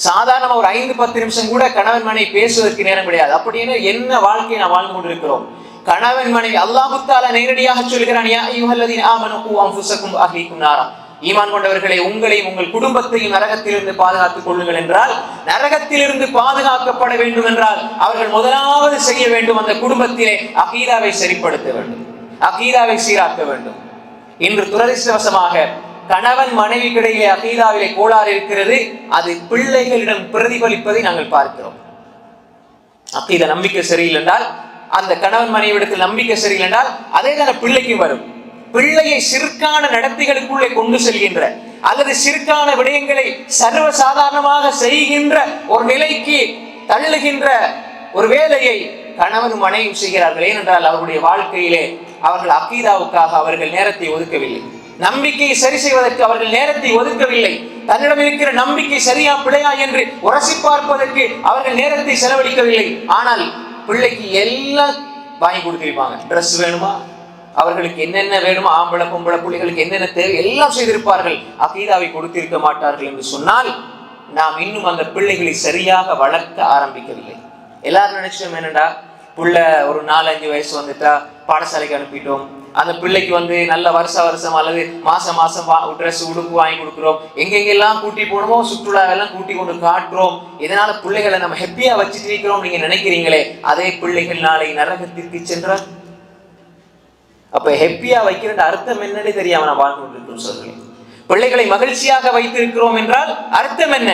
Speaker 2: சாதாரண ஒரு 5-10 நிமிஷம் கூட கணவன் மனைவி பேசுவதற்கு நேரம் கிடையாது. அப்படின்னு என்ன வாழ்க்கையை நாம் வாழ்ந்து கொண்டிருக்கிறோம்? கணவன் மனைவி அல்லாஹ் தஆலா நேரடியாக சொல்கிறான், யா அய்யுஹல்லதீன ஆமனூ கூ அன்ஃபுஸக்கும் அஹ்லீக்கும் நாரா, ஈமான் கொண்டவர்களை உங்களையும் உங்கள் குடும்பத்தையும் நரகத்திலிருந்து பாதுகாத்துக் கொள்ளுங்கள் என்றால், நரகத்திலிருந்து பாதுகாக்கப்பட வேண்டும் என்றால் அவர்கள் முதலாவது செய்ய வேண்டும், அந்த குடும்பத்திலே அகீதாவை சரிப்படுத்த வேண்டும், அகீதாவை சீராக்க வேண்டும். இன்று துரதிர்ஷ்டவசமாக கணவன் மனைவிக்கிடையே அகீதாவிலே கோளாறு இருக்கிறது. அது பிள்ளைகளிடம் பிரதிபலிப்பதை நாங்கள் பார்க்கிறோம். அகீதா நம்பிக்கை சரியில்லை என்றால், அந்த கணவன் மனைவிடத்தில் நம்பிக்கை சரியில்லை என்றால் அதே தான பிள்ளைக்கும் வரும். பிள்ளையை சிறுக்கான நடத்தைகளுக்குள்ளே கொண்டு செல்கின்ற அல்லது சிறுக்கான விடயங்களை சர்வ சாதாரணமாக செய்கின்ற ஒரு நிலைக்கு தள்ளுகின்ற ஒரு வேலையை கணவன் மனைவி செய்கிறார்கள். ஏனென்றால் அவருடைய வாழ்க்கையிலே அவர்கள் அகீதாவுக்காக அவர்கள் நேரத்தை ஒதுக்கவில்லை, நம்பிக்கையை சரி செய்வதற்கு அவர்கள் நேரத்தை ஒதுக்கவில்லை, தன்னிடம் இருக்கிற நம்பிக்கை சரியா பிழையா என்று உரசி பார்ப்பதற்கு அவர்கள் நேரத்தை செலவழிக்கவில்லை. ஆனால் பிள்ளைக்கு எல்லாம் வாங்கி கொடுத்திருப்பாங்க. ட்ரெஸ் வேணுமா, அவர்களுக்கு என்னென்ன வேணுமோ, ஆம்பளை பொம்பளை பிள்ளைகளுக்கு என்னென்ன தேவை எல்லாம் செய்திருப்பார்கள். அகீதாவை கொடுத்திருக்க மாட்டார்கள் என்று சொன்னால் நாம் இன்னும் அந்த பிள்ளைகளை சரியாக வளர்க்க ஆரம்பிக்கவில்லை. எல்லாரும் நினைச்சோம் என்னடா, புள்ள ஒரு 4-5 வயசு வந்துட்டா பாடசாலைக்கு அனுப்பிட்டோம், அந்த பிள்ளைக்கு நல்ல வருஷம் அல்லது மாசம் ட்ரெஸ் உடுப்பு வாங்கி கொடுக்குறோம், எங்கெங்கெல்லாம் கூட்டி போகணுமோ சுற்றுலாவெல்லாம் கூட்டி கொண்டு காட்டுறோம், இதனால பிள்ளைகளை நம்ம ஹெப்பியா வச்சுட்டு இருக்கிறோம் நீங்க நினைக்கிறீங்களே, அதே பிள்ளைகள் நாளை நரகத்திற்கு சென்றால் அப்ப ஹெப்பியா வைக்கிற அர்த்தம் என்னன்னு தெரியாம நான் வாழ்ந்து கொண்டிருக்கிறோம். சொல்றேன், பிள்ளைகளை மகிழ்ச்சியாக வைத்திருக்கிறோம் என்றால் அர்த்தம் என்ன?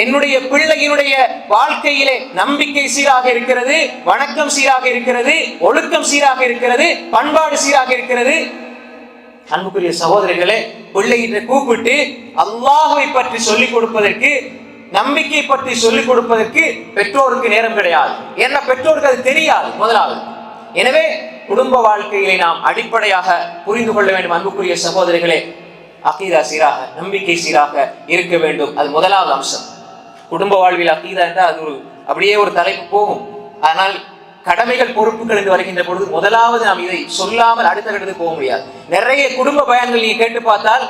Speaker 2: என்னுடைய பிள்ளையினுடைய வாழ்க்கையிலே நம்பிக்கை சீராக இருக்கிறது, வணக்கம் சீராக இருக்கிறது, ஒழுக்கம் சீராக இருக்கிறது, பண்பாடு சீராக இருக்கிறது. அன்புக்குரிய சகோதரர்களே, பிள்ளைகிட்ட கூப்பிட்டு அல்லாஹ்வை பற்றி சொல்லிக் கொடுப்பதற்கு, நம்பிக்கை பற்றி சொல்லிக் கொடுப்பதற்கு பெற்றோருக்கு நேரம் கிடையாது. ஏன்னா பெற்றோருக்கு அது தெரியாது முதலாவது. எனவே குடும்ப வாழ்க்கையிலே நாம் அடிப்படையாக புரிந்து கொள்ள வேண்டும். அன்புக்குரிய சகோதரர்களே, அகீதா சீராக, நம்பிக்கை சீராக இருக்க வேண்டும். அது முதலாவது அம்சம். குடும்ப வாழ்வில் அகீதா என்றால் அது அப்படியே ஒரு தலைப்பு போகும். ஆனால் கடமைகள் பொறுப்புகள் என்று வருகின்ற பொழுது முதலாவது நாம் இதை சொல்லாமல் அடுத்த கட்டத்துக்கு போக முடியாது. நிறைய குடும்ப பயன்கள் நீங்க கேட்டு பார்த்தால்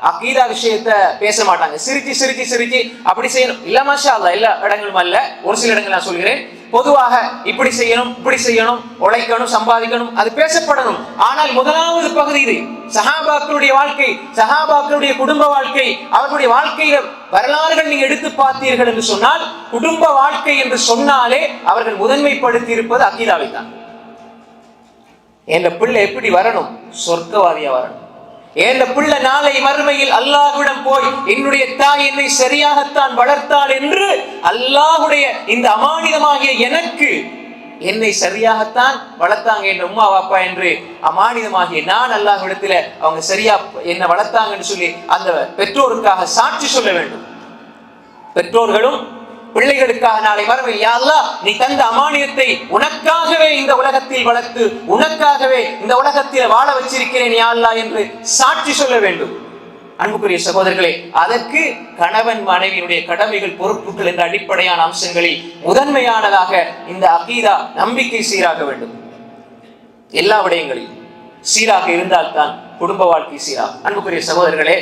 Speaker 2: அகீதா விஷயத்தை பேச மாட்டாங்க. சிரிச்சு அப்படி செய்யணும் இல்ல, மாஷா அல்லாஹ், எல்லா இடங்களும் அல்ல, ஒரு சில இடங்கள் நான் சொல்கிறேன். பொதுவாக இப்படி செய்யணும், இப்படி செய்யணும், உழைக்கணும், சம்பாதிக்கணும், அது பேசப்படணும். ஆனால் முதலாவது பகுதி இது. சஹாபாக்களுடைய வாழ்க்கை, சஹாபாக்களுடைய குடும்ப வாழ்க்கை, அவர்களுடைய வாழ்க்கையில வரலாறுகள் நீங்க எடுத்து பார்த்தீர்கள் என்று சொன்னால், குடும்ப வாழ்க்கை என்று சொன்னாலே அவர்கள் முதன்மைப்படுத்தி இருப்பது அகீதாவை தான். என் பிள்ளை எப்படி வரணும்? சொர்க்கவாதியா வரணும். என் பிள்ளை நாளை மறுமையில் அல்லாஹ்விடம் போய் என்னுடைய தாய் என்னை சரியாகத்தான் வளர்த்தாள் என்று, அல்லாஹ்வுடைய இந்த அமானிதமாகிய எனக்கு என்னை சரியாகத்தான் வளர்த்தாங்க என்ற உம்மா வாப்பா என்று அமானிதமாகிய நான் அல்லாஹ்விடத்துல அவங்க சரியா என்ன வளர்த்தாங்கன்னு சொல்லி அந்த பெற்றோருக்காக சாட்சி சொல்ல வேண்டும். பெற்றோர்களும் பிள்ளைகளுக்காக நாளை மறுமையில், யா அல்லாஹ், நீ தந்த அமானியத்தை உனக்காகவே இந்த உலகத்தில் வளர்த்து, உனக்காகவே இந்த உலகத்தில் வாழ வச்சிருக்கிறேன் யா அல்லாஹ் என்று சாட்சி சொல்ல வேண்டும். அன்புக்குரிய சகோதரர்களே, அதற்கு கணவன் மனைவியினுடைய கடமைகள் பொறுப்புகள் என்ற அடிப்படையான அம்சங்களில் முதன்மையானதாக இந்த அகீதா, நம்பிக்கை சீராக வேண்டும். எல்லா விடயங்களிலும் சீராக இருந்தால்தான் குடும்ப வாழ்க்கை சீராகும். அன்புக்குரிய சகோதரர்களே,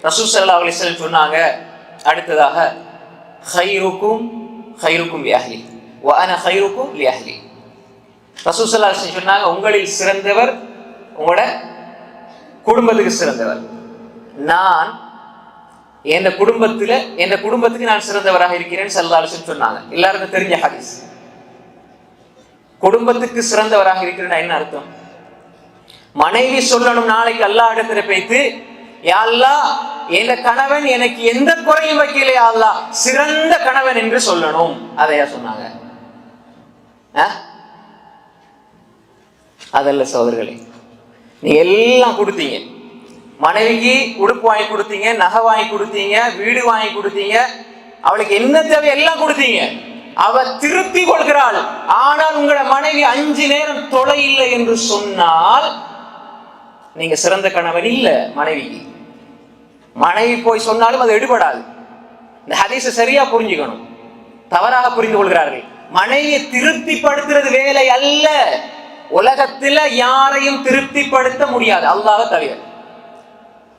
Speaker 2: ரசூல் ஸல்லல்லாஹு அலைஹி வஸல்லம் சொன்னாங்க, அடுத்ததாக خيركم خيركم لأهلي وأنا خيركم لأهلي. ரசூல் ஸல்லல்லாஹு அலைஹி வஸல்லம் சொன்னாங்க, உங்களில் சிறந்தவர் உங்களோட குடும்பத்துக்கு சிறந்தவர். நான் என் குடும்பத்துக்கு நான் சிறந்தவராக இருக்கிறேன் ஸல்லல்லாஹு அலைஹி வஸல்லம் சொன்னாங்க. எல்லாருக்கும் தெரிஞ்ச ஹதீஸ். குடும்பத்துக்கு சிறந்தவராக இருக்கிறேன் என்ன அர்த்தம்? மனைவி சொல்லணும் நாளைக்கு அல்லாஹ் இடத்துல போய்த்து, யா அல்லாஹ் என் கணவன் எனக்கு எந்த குறையும் வைக்கல, யா அல்லாஹ் சிறந்த கணவன் என்று சொல்லணும். அதையா சொன்னாங்க? அதல்ல சகோதரர்களே. நீங்க எல்லாம் கொடுத்தீங்க, மனைவிக்கு உடுப்பு வாங்கி கொடுத்தீங்க, நகை வாங்கி கொடுத்தீங்க, வீடு வாங்கி கொடுத்தீங்க, அவளுக்கு என்ன தேவை எல்லாம் கொடுத்தீங்க. அவ திருப்தி கொள்கிறாள். ஆனால் உங்களோட மனைவி 5 நேரம் தொலை இல்லை என்று சொன்னால் நீங்க சிறந்த கணவன் இல்ல. மனைவி போய் சொன்னாலும் அது எடுபடாது. இந்த ஹதீஸை சரியா புரிஞ்சுக்கணும். தவறாக புரிந்து கொள்கிறார்கள். மனைவியை திருப்திப்படுத்துறது வேலை அல்ல. உலகத்துல யாரையும் திருப்திப்படுத்த முடியாது, அல்லாஹ்வை தவிர.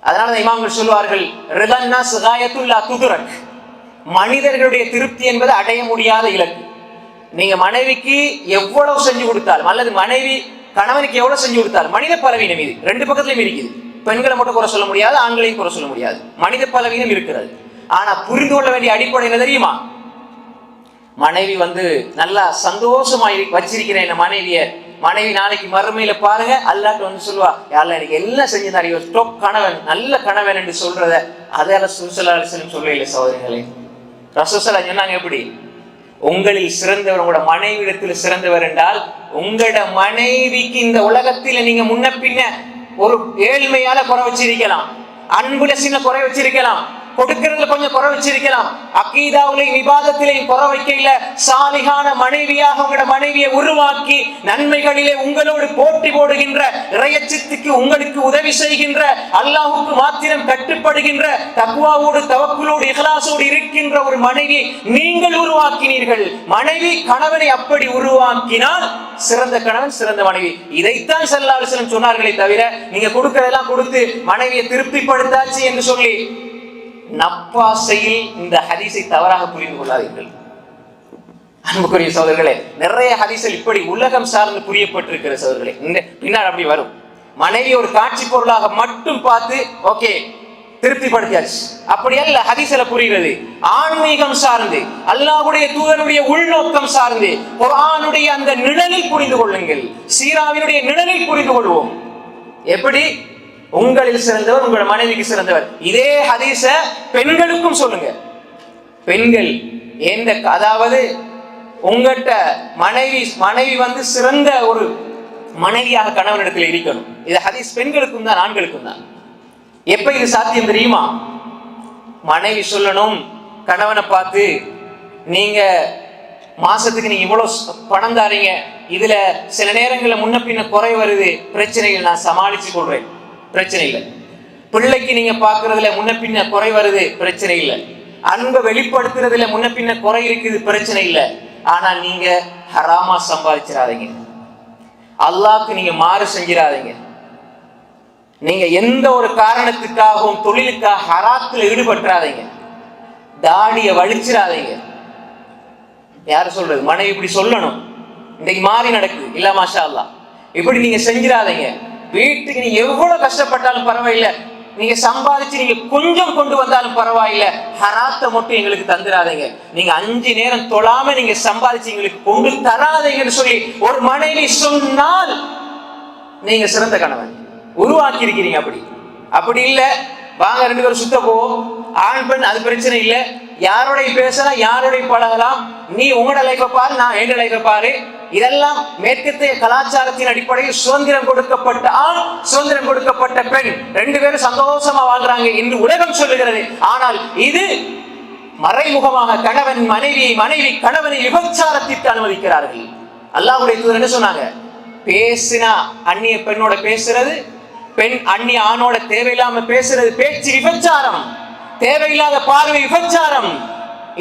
Speaker 2: அதனால இமாம்கள் சொல்வார்கள், ரிதன்னாஸ் காயத்துல் லா துத்ரக். மனிதர்களுடைய திருப்தி என்பது அடைய முடியாத இலக்கு. நீங்க மனைவிக்கு எவ்வளவு செஞ்சு கொடுத்தாலும், அல்லது மனைவி கணவனுக்கு எவ்வளவு செஞ்சு கொடுத்தாலும், மனித பலவீனம் இது 2 பக்கத்திலும் இருக்குது. பெண்களை மட்டும் குறை சொல்ல முடியாது, ஆண்களையும் குறை சொல்ல முடியாது. மனித பலவீனம் இருக்கிறது. ஆனா புரிந்து கொள்ள வேண்டிய அடிப்படை என்ன தெரியுமா? மனைவி நல்லா சந்தோஷமாய் வச்சிருக்கிறேன் என் மனைவி நாளைக்கு மறுமையில பாருங்க, அல்லாஹ் சொல்லுவா, யாரெல்லாம் எனக்கு எல்லாம் செஞ்சிருந்தாரு, டாப் கணவன், நல்ல கணவன் என்று சொல்றத அதே ரசூல் ஸல்லல்லாஹு அலைஹி வஸல்லம் சொல்லல சகோதரர்களே. ரசூல் ஸல்லல்லாஹு சொன்னாங்க, எப்படி உங்களில் சிறந்தவர் உங்களோட மனைவியிடத்தில் சிறந்தவர் என்றால், உங்களோட மனைவிக்கு இந்த உலகத்தில் நீங்க முன்ன பின்ன ஒரு ஏழ்மையால குறை வச்சிருக்கலாம், அன்புல சின்ன குறை வச்சிருக்கலாம், கொடுக்கிறதுல கொஞ்சம் குறை வச்சிருக்கலாம், அகீதாவிலையும் இபாதத்திலையும் குறை வைக்கல. சாலிகான மனைவியாக உங்களோட மனைவியை உருவாக்கி நன்மைகளிலே உங்களோடு போட்டி போடுகின்ற, இறையச்சத்துக்கு உங்களுக்கு உதவி செய்கின்ற, அல்லாஹ்வுக்கு மாத்திரம் கட்டுப்படுகின்ற, தக்வாவோடு தவக்குலோடு இஹ்லாஸோடு இருக்கின்ற ஒரு மனைவி நீங்கள் உருவாக்கினீர்கள். மனைவி கணவனை அப்படி உருவாக்கினால் சிறந்த கணவன் சிறந்த மனைவி. இதைத்தான் ஸல்லல்லாஹு அலைஹி வஸல்லம் சொன்னார்களே தவிர, நீங்க கொடுக்கிறதெல்லாம் கொடுத்து மனைவியை திருப்திப்படுத்தாச்சு என்று சொல்லி நப்பாசையில் இந்த ஹதீஸை தவறாக புரிந்து கொள்ளாதீர்கள். அன்புக்குரிய சகோதரர்களே, நிறைய ஹதீஸில் இப்படி உலகம் சார்ந்து புரியப்பட்டிருக்கிற சகோதரர்களே, பின்னால் அப்படி வரும். மனைவி ஒரு காட்சி பொருளாக மட்டும் பார்த்து ஓகே திருப்திப்படுத்தியாச்சு, அப்படி அல்ல. ஹதீஸ்ல புரிகிறது ஆன்மீகம் சார்ந்து, அல்லாஹ்வுடைய தூதருடைய உள்நோக்கம் சார்ந்து, குர்ஆனுடைய அந்த நிழலில் புரிந்து கொள்ளுங்கள், சீராவினுடைய நிழலில் புரிந்து கொள்வோம். எப்படி உங்களில் சிறந்தவர் உங்கள் மனைவிக்கு சிறந்தவர். இதே ஹதீஸ பெண்களுக்கும் சொல்லுங்க. பெண்கள் அதாவது உங்கள்கிட்ட மனைவி சிறந்த ஒரு மனைவியாக கணவனிடத்தில் இருக்கணும். இது ஹதீஸ் பெண்களுக்கும் தான் ஆண்களுக்கும் தான். எப்ப இது சாத்தியம் தெரியுமா? மனைவி சொல்லணும் கணவனை பார்த்து, நீங்க மாசத்துக்கு நீங்க இவ்வளவு பணம் தாரீங்க, இதுல சில நேரங்களில் முன்ன பின்ன குறை வருது, பிரச்சனைகள் நான் சமாளிச்சு கொள்றேன், பிரச்சனை இல்லை. பிள்ளைக்கு நீங்க பாக்குறதுல முன்ன பின்ன குறை வருது, பிரச்சனை இல்லை. அன்பை வெளிப்படுத்துறதுல முன்ன பின்ன குறை இருக்குது, பிரச்சனை இல்லை. ஆனா நீங்க ஹராமா சம்பாதிச்சிடாதீங்க, அல்லாஹ்க்கு நீங்க மாறு செஞ்சிடாதீங்க. நீங்க எந்த ஒரு காரணத்துக்காகவும் தொழிலுக்காக ஹராத்துல ஈடுபட்டுறாதீங்க, தாடிய வலிச்சிடாதீங்க. யாரு சொல்றது? மனைவி இப்படி சொல்லணும். இன்னைக்கு மாறி நடக்குது இல்ல, மாஷா அல்லாஹ். இப்படி நீங்க செஞ்சிடாதீங்க. வீட்டுக்கு நீங்க எவ்வளவு கஷ்டப்பட்டாலும் பரவாயில்ல, நீங்க சம்பாதிச்சு நீங்க கொஞ்சம் கொண்டு வந்தாலும் பரவாயில்ல, ஹராத்தை மட்டும் எங்களுக்கு தந்துடாதீங்க. நீங்க 5 நேரம் தொழாம நீங்க சம்பாதிச்சு எங்களுக்கு கொண்டு தராதீங்கன்னு சொல்லி ஒரு மனைவி சொன்னால் நீங்க சிறந்த கணவன் உருவாக்கி இருக்கிறீங்க. அப்படி இல்ல, வாங்க 2 பேரும் சுத்த போவோம், ஆண் பெண் அது பிரச்சனை இல்லை, யாரோடைய பேசலாம், யாரோடைய பழகலாம், நீ உங்களோட லைஃபை பாரு, நான் எங்க லைஃபை பாரு. இதெல்லாம் மேற்கத்திய கலாச்சாரத்தின் அடிப்படையில் சுதந்திரம் கொடுக்கப்பட்ட ஆண், சுதந்திரம் கொடுக்கப்பட்ட பெண் 2 பேரும் சந்தோஷமா வாழ்றாங்க என்று உலகம் சொல்லுகிறது. ஆனால் இது மறைமுகமாக கணவன் மனைவி கணவனை விபச்சாரத்திற்கு அனுமதிக்கிறார்கள். அல்லாஹ்வுடைய தூதர் என்ன சொன்னாங்க? பேசினா அந்நிய பெண்ணோட பேசுறது, பெண் அந்நிய ஆணோட தேவையில்லாம பேசுறது பேச்சு விபச்சாரம், தேவையில்லாத பார்வை விபச்சாரம்.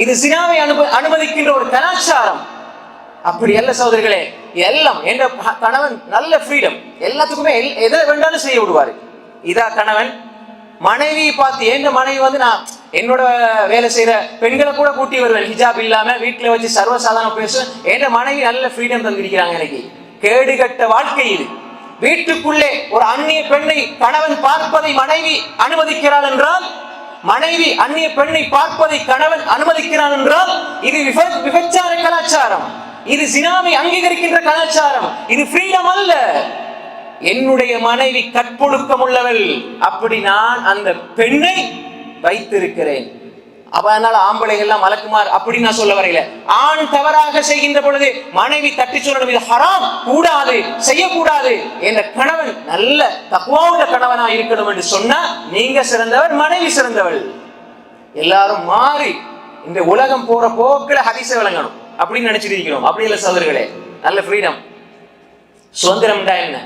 Speaker 2: இது ஸினாவை அனுமதிக்கின்ற ஒரு கலாச்சாரம். அப்படி அல்ல சகோதரர்களே. எல்லாம் என்ற கணவன் நல்ல ஃப்ரீடம், எல்லாத்துக்குமே எதை வேண்டாலும் செய்ய விடுவாரு. இதா கணவன் மனைவி பார்த்து, என் மனைவி நான் என்னோட வேலை செய்யற பெண்களை கூட கூட்டி வருவேன், ஹிஜாப் இல்லாம வீட்டுல வச்சு சர்வசாதாரண பேசுவேன். என் மனைவி நல்ல ஃப்ரீடம் தந்திருக்கிறாங்க. எனக்கு கேடுகட்ட வாழ்க்கை இது. வீட்டுக்குள்ளே ஒரு அந்நிய பெண்ணை கணவன் பார்ப்பதை மனைவி அனுமதிக்கிறாள் என்றால், மனைவி அந்நிய பெண்ணை பார்ப்பதை கணவன் அனுமதிக்கிறான் என்றால் இது விபச்சார கலாச்சாரம், இது ஜினாவை அங்கீகரிக்கின்ற கலாச்சாரம், இது ஃப்ரீடம் அல்ல. என்னுடைய மனைவி கற்பொழுக்கம் உள்ளவள், அப்படி நான் அந்த பெண்ணை வைத்திருக்கிறேன். அதனால ஆம்பளைகள் எல்லாம் மலக்குமார் அப்படின்னு நான் சொல்ல வரையில. ஆண் தவறாக செய்கின்ற பொழுது மனைவி தட்டி சொல்லணும், இது ஹராம், கூடாது, செய்யக்கூடாது என்ற கணவன் நல்ல தக்வாவுள்ள கணவனா இருக்கணும் என்று சொன்னா நீங்க சிறந்தவர், மனைவி சிறந்தவள். எல்லாரும் மாறி இந்த உலகம் போற போக்கில் ஹதீஸ விளங்கணும் அப்படின்னு நினைச்சிட்டு இருக்கிறோம். அப்படி இல்லை சகோதரர்களே. நல்ல ஃப்ரீடம், சுதந்திரம் என்ன?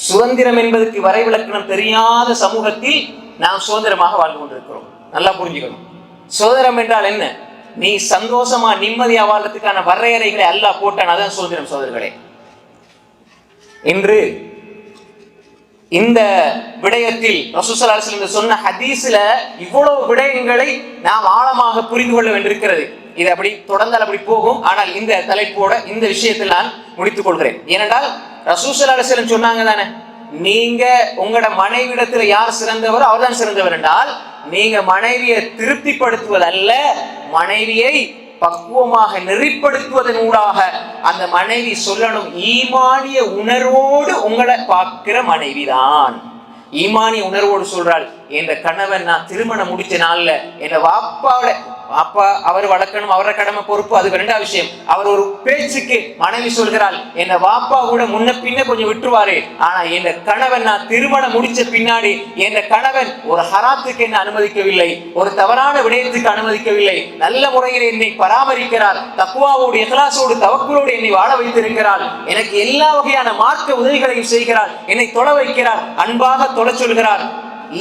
Speaker 2: சுதந்திரம் என்பதற்கு வரைவிலக்கணம் தெரியாத சமூகத்தில் நாம் சுதந்திரமாக வாழ்ந்து கொண்டிருக்கிறோம். நல்லா புரிஞ்சுக்கணும். சுதந்திரம் என்றால் என்ன? நீ சந்தோஷமா நிம்மதியா வாழ்றதுக்கான வரையறைகளை அல்லாஹ் போட்டான், அதான் சுதந்திரம் சகோதரர்களே. இன்று இந்த விடயத்தில் ரசூல் ஸல்லல்லாஹு அலைஹி வஸல்லம் சொன்ன ஹதீஸ்ல இவ்வளவு விடயங்களை நாம் ஆழமாக புரிந்து கொள்ள வேண்டியிருக்கிறது. இது அப்படி தொடர்ந்தால் அப்படி போகும். ஆனால் இந்த தலைப்போட இந்த விஷயத்தில் நான் முடித்துக் கொள்கிறேன். ஏனென்றால் ரசூல் ஸல்லல்லாஹு அலைஹி வஸல்லம் சொன்னாங்க தானே, நீங்க உங்களோட மனைவிடத்துல யார் சிறந்தவரோ அவர்தான் சிறந்தவர் என்றால், நீங்க மனைவியை திருப்திப்படுத்துவதல்ல, மனைவியை பக்குவமாக நெறிப்படுத்துவதன் ஊடாக அந்த மனைவி சொல்லணும், ஈமானிய உணர்வோடு உங்களை பார்க்கிற மனைவிதான். ஈமானிய உணர்வோடு சொல்றாள், என்ற கணவன் நான் திருமணம் முடிச்ச நாள்ல என் அப்பா அவர் வளர்க்கணும், அவரோட கடமை பொறுப்பு, அது ரெண்டாவது விஷயம். அவர் ஒரு பேச்சுக்கு மனைவி சொல்கிறாள், என் வாப்பா கூட முன்ன பின்ன கொஞ்சம் விட்டுருவாரு, ஆனா என் கணவன் நான் திருமணம் முடிச்ச பின்னாடி என் கணவன் ஒரு ஹராத்துக்கு என்ன அனுமதிக்கவில்லை, ஒரு தவறான விடயத்துக்கு அனுமதிக்கவில்லை, நல்ல முறையில் என்னை பராமரிக்கிறார், தக்வாவோடு இஹ்லாஸோடு தவக்குலோடு என்னை வாழ வைத்திருக்கிறார், எனக்கு எல்லா வகையான மார்க்க உதவிகளையும் செய்கிறார், என்னை தொழ வைக்கிறார், அன்பாக தொழ சொல்கிறார்,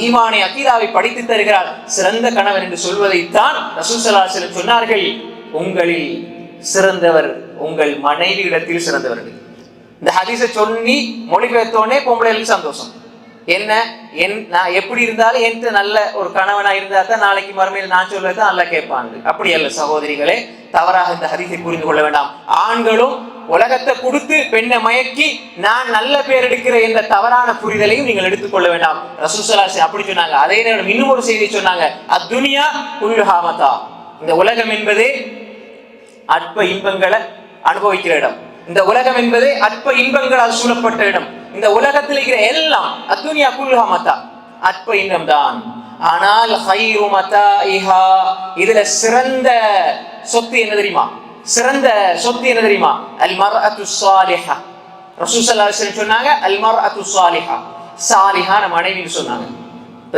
Speaker 2: ஈமானை அகீதாவை படித்து தருகிறார், சிறந்த கணவன் என்று சொல்வதைத்தான் ரசூல் ஸல்லல்லாஹு அலைஹி வஸல்லம் சொன்னார்கள். உங்களில் சிறந்தவர் உங்கள் மனைவி இடத்தில் சிறந்தவர்கள். இந்த ஹதீஸை சொல்லி மொழிபெயர்த்தோடனே பொம்பளைகளுக்கு சந்தோஷம். என்ன நான் எப்படி இருந்தாலும் என்கிட்ட நல்ல ஒரு கணவனா இருந்தா தான் நாளைக்கு மறுமையில் நான் சொல்றதான் நல்லா கேட்பாங்க. அப்படி அல்ல சகோதரிகளே, தவறாக இந்த ஹதீஸை புரிந்து கொள்ள வேண்டாம். ஆண்களும் உலகத்தை கொடுத்து பெண்ணை மயக்கி நான் நல்ல பேர் எடுக்கிற என்ற தவறான புரிதலையும் நீங்கள் எடுத்துக்கொள்ள வேண்டாம். ரசூல் ஸல்லல்லாஹு அலைஹி வஸல்லம் அப்படி சொன்னாங்க. அதே நேரம் இன்னும் ஒரு செய்தி சொன்னாங்க, அத்துனியா குல்லுஹா மதா, இந்த உலகம் என்பதே அற்ப இன்பங்களை அனுபவிக்கிற இடம், இந்த உலகம் என்பதே அற்ப இன்பங்களால் சூழப்பட்ட இடம், இந்த உலகத்தில் இருக்கிற எல்லாம் அத்துனியா குல்லுஹா மதா, அற்ப இன்பம் தான். ஆனால் ஹைரு மதாஇஹா, இதுல சிறந்த சொத்து என்ன தெரியுமா? சிறந்த சொத்து என்ன தெரியுமா? அல் மர்அத்து ஸாலிஹா. ரசூல் ஸல்லல்லாஹு அலைஹி வஸல்லம் சொன்னாங்க அல் மர்அத்து ஸாலிஹா, சாலிஹான மனைவின்னு சொன்னாங்க.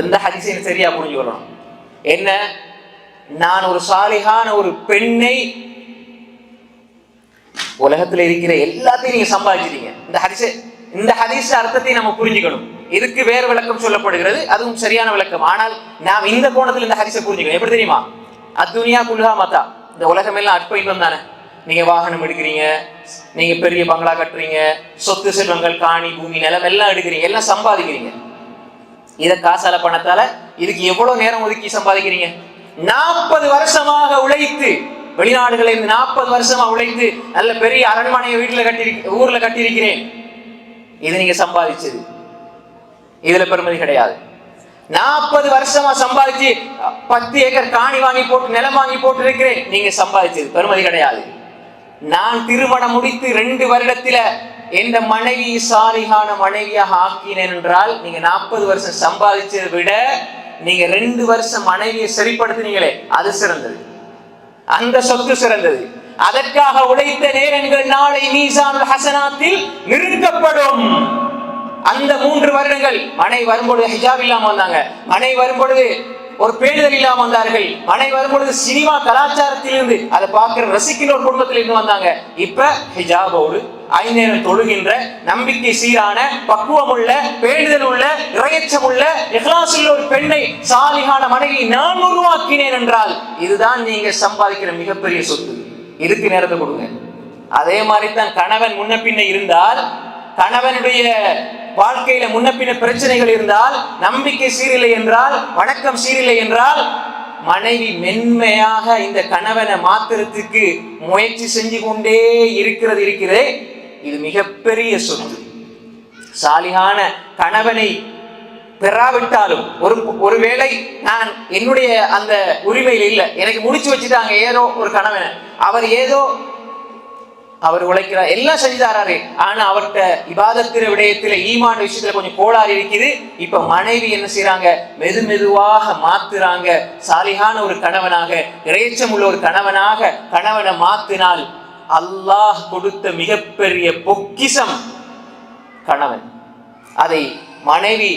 Speaker 2: இந்த ஹதீஸை சரியா புரிஞ்சுக்கணும். என்ன, நான் ஒரு சாலிஹான ஒரு பெண்ணை, உலகத்துல இருக்கிற எல்லாத்தையும் நீங்க சம்பாதிச்சிட்டீங்க. இந்த ஹதீஸ் அர்த்தத்தை நம்ம புரிஞ்சுக்கணும். இதுக்கு வேறு விளக்கம் சொல்லப்படுகிறது, அதுவும் சரியான விளக்கம். ஆனால் நாம் இந்த கோணத்தில் இந்த ஹதீஸை புரிஞ்சுக்கணும். எப்படி தெரியுமா? அத்துனியா குல்லுஹா மதா, இந்த உலகம் எல்லாம் அற்ப இன்பம் தானே. நீங்க வாகனம் எடுக்கிறீங்க, நீங்க பெரிய பங்களா கட்டுறீங்க, சொத்து செல்வங்கள், காணி பூமி நிலம் எல்லாம் எடுக்கிறீங்க, எல்லாம் சம்பாதிக்கிறீங்க. இதை காசால பணத்தால இதுக்கு எவ்வளவு நேரம் ஒதுக்கி சம்பாதிக்கிறீங்க? 40 வருஷமாக உழைத்து, வெளிநாடுகளை 40 வருஷமா உழைத்து நல்ல பெரிய அரண்மனையை ஊர்ல கட்டியிருக்கிறேன். இது நீங்க சம்பாதிச்சது, இதுல பெருமதி கிடையாது. 40 வருஷமா சம்பாதிச்சு 10 ஏக்கர் காணி வாங்கி போட்டு நிலம் வாங்கி போட்டு இருக்கிறேன், நீங்க சம்பாதிச்சது பெருமதி கிடையாது. நான் திருமணம் முடித்து 2 வருடத்துல எந்த மனைவி சாலிஹான மனைவியாக ஆக்கினேன் என்றால், நீங்க 40 வருஷம் சம்பாதிச்சதை விட நீங்க 2 வருஷம் மனைவியை சரிப்படுத்தினீங்களே, அது சிறந்தது, அந்த சொத்து சிறந்தது. அதற்காக உழைத்த நேரங்கள் நாளை மீசானுல் ஹஸனாத்தில் நிறுத்தப்படும். அந்த 3 வருடங்கள் மனைவி வரும்பொழுது ஹிஜாப் இல்லாம வந்தாங்க, மனைவி வரும்பொழுது ஒரு பேணுதல் இல்லாம வந்தார்கள், மனைவி வரும்பொழுது சினிமா கலாச்சாரத்திலிருந்து அதை பார்க்கிற ரசிக்கின்ற ஒரு குடும்பத்திலிருந்து வந்தாங்க. இப்ப ஹிஜாபோடு 5 நேரம் தொழுகின்ற, நம்பிக்கை சீரான, பக்குவம் உள்ள, பேணுதல் உள்ள, இறையச்சம் உள்ள, இஹ்லாஸ் உள்ள ஒரு பெண்ணை, சாலிஹான மனைவி நான் உருவாக்கினேன் என்றால், இதுதான் நீங்க சம்பாதிக்கிற மிகப்பெரிய சொத்து. இதுக்கு நேரத்தை கொடுங்க. அதே மாதிரி தான் கணவன் முன்ன பின்ன இருந்தால், கணவனுடைய வாழ்க்கையில முன்ன பின்ன பிரச்சனைகள் இருந்தால், நம்பிக்கை சீரில்லை என்றால், வணக்கம் சீரில்லை என்றால், மனைவி மென்மையாக இந்த கணவனை மாத்திரத்துக்கு முயற்சி செஞ்சு கொண்டே இருக்கிறது, இது மிகப்பெரிய சொத்து. சாலிகான கணவனை பெறாவிட்டாலும் ஒருவேளை நான் என்னுடைய அந்த உரிமையில் இல்லை, எனக்கு முடிச்சு வச்சுட்டாங்க ஏதோ ஒரு கணவன், அவர் உழைக்கிறார் எல்லாம் செஞ்சுதாராரு, ஆனா அவர்கிட்ட இபாதத்திற விடயத்துல ஈமான் விஷயத்துல கொஞ்சம் கோளாறு இருக்குது. இப்ப மனைவி என்ன செய்யறாங்க, மெதுவாக மாத்துறாங்க, சாலிகான ஒரு கணவனாக, இறைச்சம் உள்ள ஒரு கணவனாக கணவனை மாத்தினால் அல்லாஹ் கொடுத்த மிகப்பெரிய பொக்கிஷம் கணவன். அதை மனைவி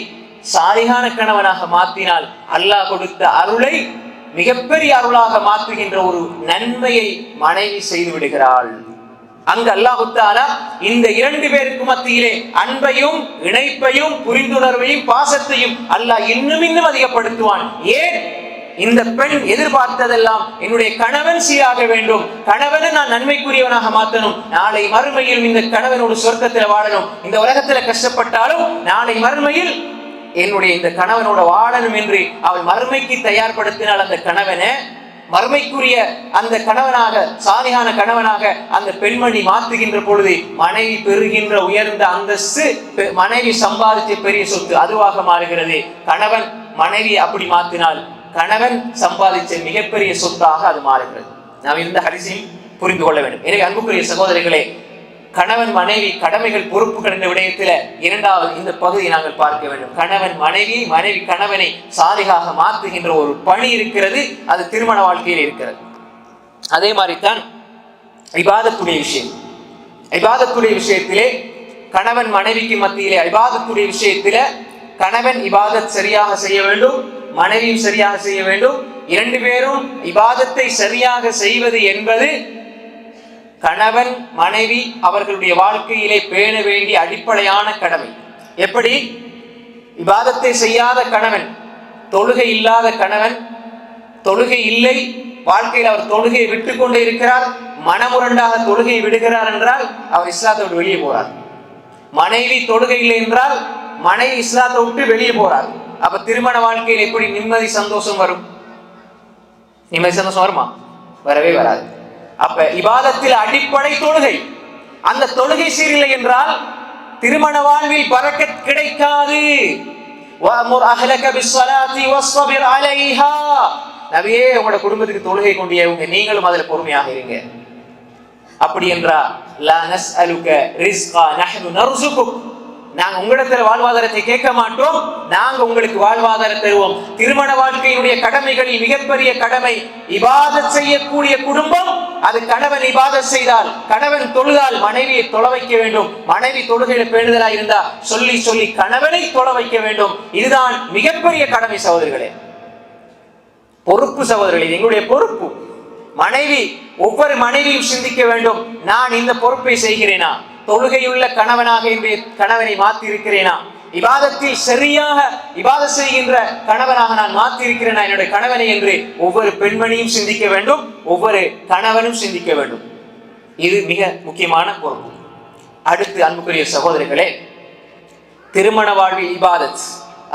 Speaker 2: சாலிகான கணவனாக மாற்றினால் அல்லாஹ் கொடுத்த அருளை மிகப்பெரிய அருளாக மாற்றுகின்ற ஒரு நன்மையை மனைவி செய்து விடுகிறாள். அங்கு அல்லாஹ் தஆலா இந்த இரண்டு பேருக்கு மத்தியிலே அன்பையும் இணைப்பையும் புரிந்துணர்வையும் பாசத்தையும் அல்லாஹ் இன்னும் அதிகப்படுத்துவான். ஏன்? இந்த பெண் எதிர்பார்த்ததெல்லாம் என்னுடைய கணவன் சீராக வேண்டும், கணவனை நான் நன்மைக்குரியவனாக மாற்றணும், நாளை மறுமையில் இந்த கணவனோடு சொர்க்கத்தில் வாழணும், இந்த உலகத்தில் கஷ்டப்பட்டாலும் நாளை மறுமையில் என்னுடைய இந்த கணவனோட வாழணும் என்று அவள் மறுமைக்கு தயார்படுத்தினால் அந்த கணவனை மறுமைக்குரிய அந்த கணவனாக, சாலிகான கணவனாக அந்த பெண்மணி மாற்றுகின்ற பொழுது மனைவி பெறுகின்ற உயர்ந்த அந்தஸ்து, மனைவி சம்பாதித்த பெரிய சொத்து அதுவாக மாறுகிறது. கணவன் மனைவி அப்படி மாற்றினால் கணவன் சம்பாதிச்ச மிகப்பெரிய சொத்தாக அது மாறுகிறது. நாம் இந்த ஹதீஸையும் புரிந்து கொள்ள வேண்டும். எனவே அன்புக்குரிய சகோதரிகளே, கணவன் மனைவி கடமைகள் பொறுப்புகள் என்ற விடயத்தில் இரண்டாவது இந்த பகுதியை நாங்கள் பார்க்க வேண்டும். கணவன் மனைவி, மனைவி கணவனை சாலிகாக மாற்றுகின்ற ஒரு பணி இருக்கிறது, அது திருமண வாழ்க்கையில் இருக்கிறது. அதே மாதிரிதான் இபாதத்துடைய விஷயம். இபாதத்துடைய விஷயத்திலே கணவன் மனைவிக்கு மத்தியிலே இபாதத்துடைய விஷயத்தில கணவன் இபாதத் சரியாக செய்ய வேண்டும், மனைவியும் சரியாக செய்ய வேண்டும். இரண்டு பேரும் இபாதத்தை சரியாக செய்வது என்பது கணவன் மனைவி அவர்களுடைய வாழ்க்கையிலே பேண வேண்டிய அடிப்படையான கடமை. எப்படி? இபாதத்தை செய்யாத கணவன், தொழுகை இல்லாத கணவன், தொழுகை இல்லை வாழ்க்கையில் அவர் தொழுகையை விட்டு கொண்டே இருக்கிறார், மனமுரண்டாக தொழுகையை விடுகிறார் என்றால் அவர் இஸ்லாத்தை விட்டு வெளியே போறார். மனைவி தொழுகை இல்லை என்றால் மனைவி இஸ்லாத்தை விட்டு வெளியே போறார். அப்ப திருமண வாழ்க்கையில் எப்படி நிம்மதி சந்தோஷம் வரும்? நிம்மதி சந்தோஷம் வருமா? வரவே வராது. அப்ப இபாதத்தில் அடிப்படை தொழுகை. அந்த தொழுகை சீரில்லை என்றால் திருமண வாழ்வில் பரக்கத் கிடைக்காது. வஅமுர் அஹ்லக பிஸ்ஸலாத்தி வஸ்ஸபிர் அலைஹா. நபியே, உங்களோட குடும்பத்துக்கு தொழுகை கொண்டு ஏவுங்க, நீங்களும் அதில் பொறுமையாக இருங்க. அப்படி என்றா லா நஸ்அலுக ரிஸ்கா நஹ்னு நர்சுகுக், நாங்க உங்களிடத்துல வாழ்வாதாரத்தை கேட்க மாட்டோம், நாங்க உங்களுக்கு வாழ்வாதாரம் தருவோம். திருமண வாழ்க்கையினுடைய கடமைகளில் மிகப்பெரிய கடமை இபாதத் செய்யக்கூடிய குடும்பம். அது கணவன் இபாதத் செய்தால், கணவன் தொழுதால் மனைவியை தொழ வைக்க வேண்டும், மனைவி தொழுகையில பேணுதலாக இருந்தா சொல்லி கணவனை தொழ வைக்க வேண்டும். இதுதான் மிகப்பெரிய கடமை சகோதரர்களே, பொறுப்பு சகோதரர்களே, எங்களுடைய பொறுப்பு. மனைவி, ஒவ்வொரு மனைவியும் சிந்திக்க வேண்டும், நான் இந்த பொறுப்பை செய்கிறேனா? தொழுகையுள்ள கணவனாக என்னுடைய கணவனை மாற்றி இருக்கிறேனா? இபாதத்தில் சரியாக இபாதத் செய்கின்ற கணவனாக நான் மாற்றி இருக்கிறேனா என்னுடைய கணவனை என்று ஒவ்வொரு பெண்மணியும் சிந்திக்க வேண்டும், ஒவ்வொரு கணவனும் சிந்திக்க வேண்டும். இது மிக முக்கியமான பொறுப்பு. அடுத்து அன்புக்குரிய சகோதரர்களே, திருமண வாழ்வில் இபாதத்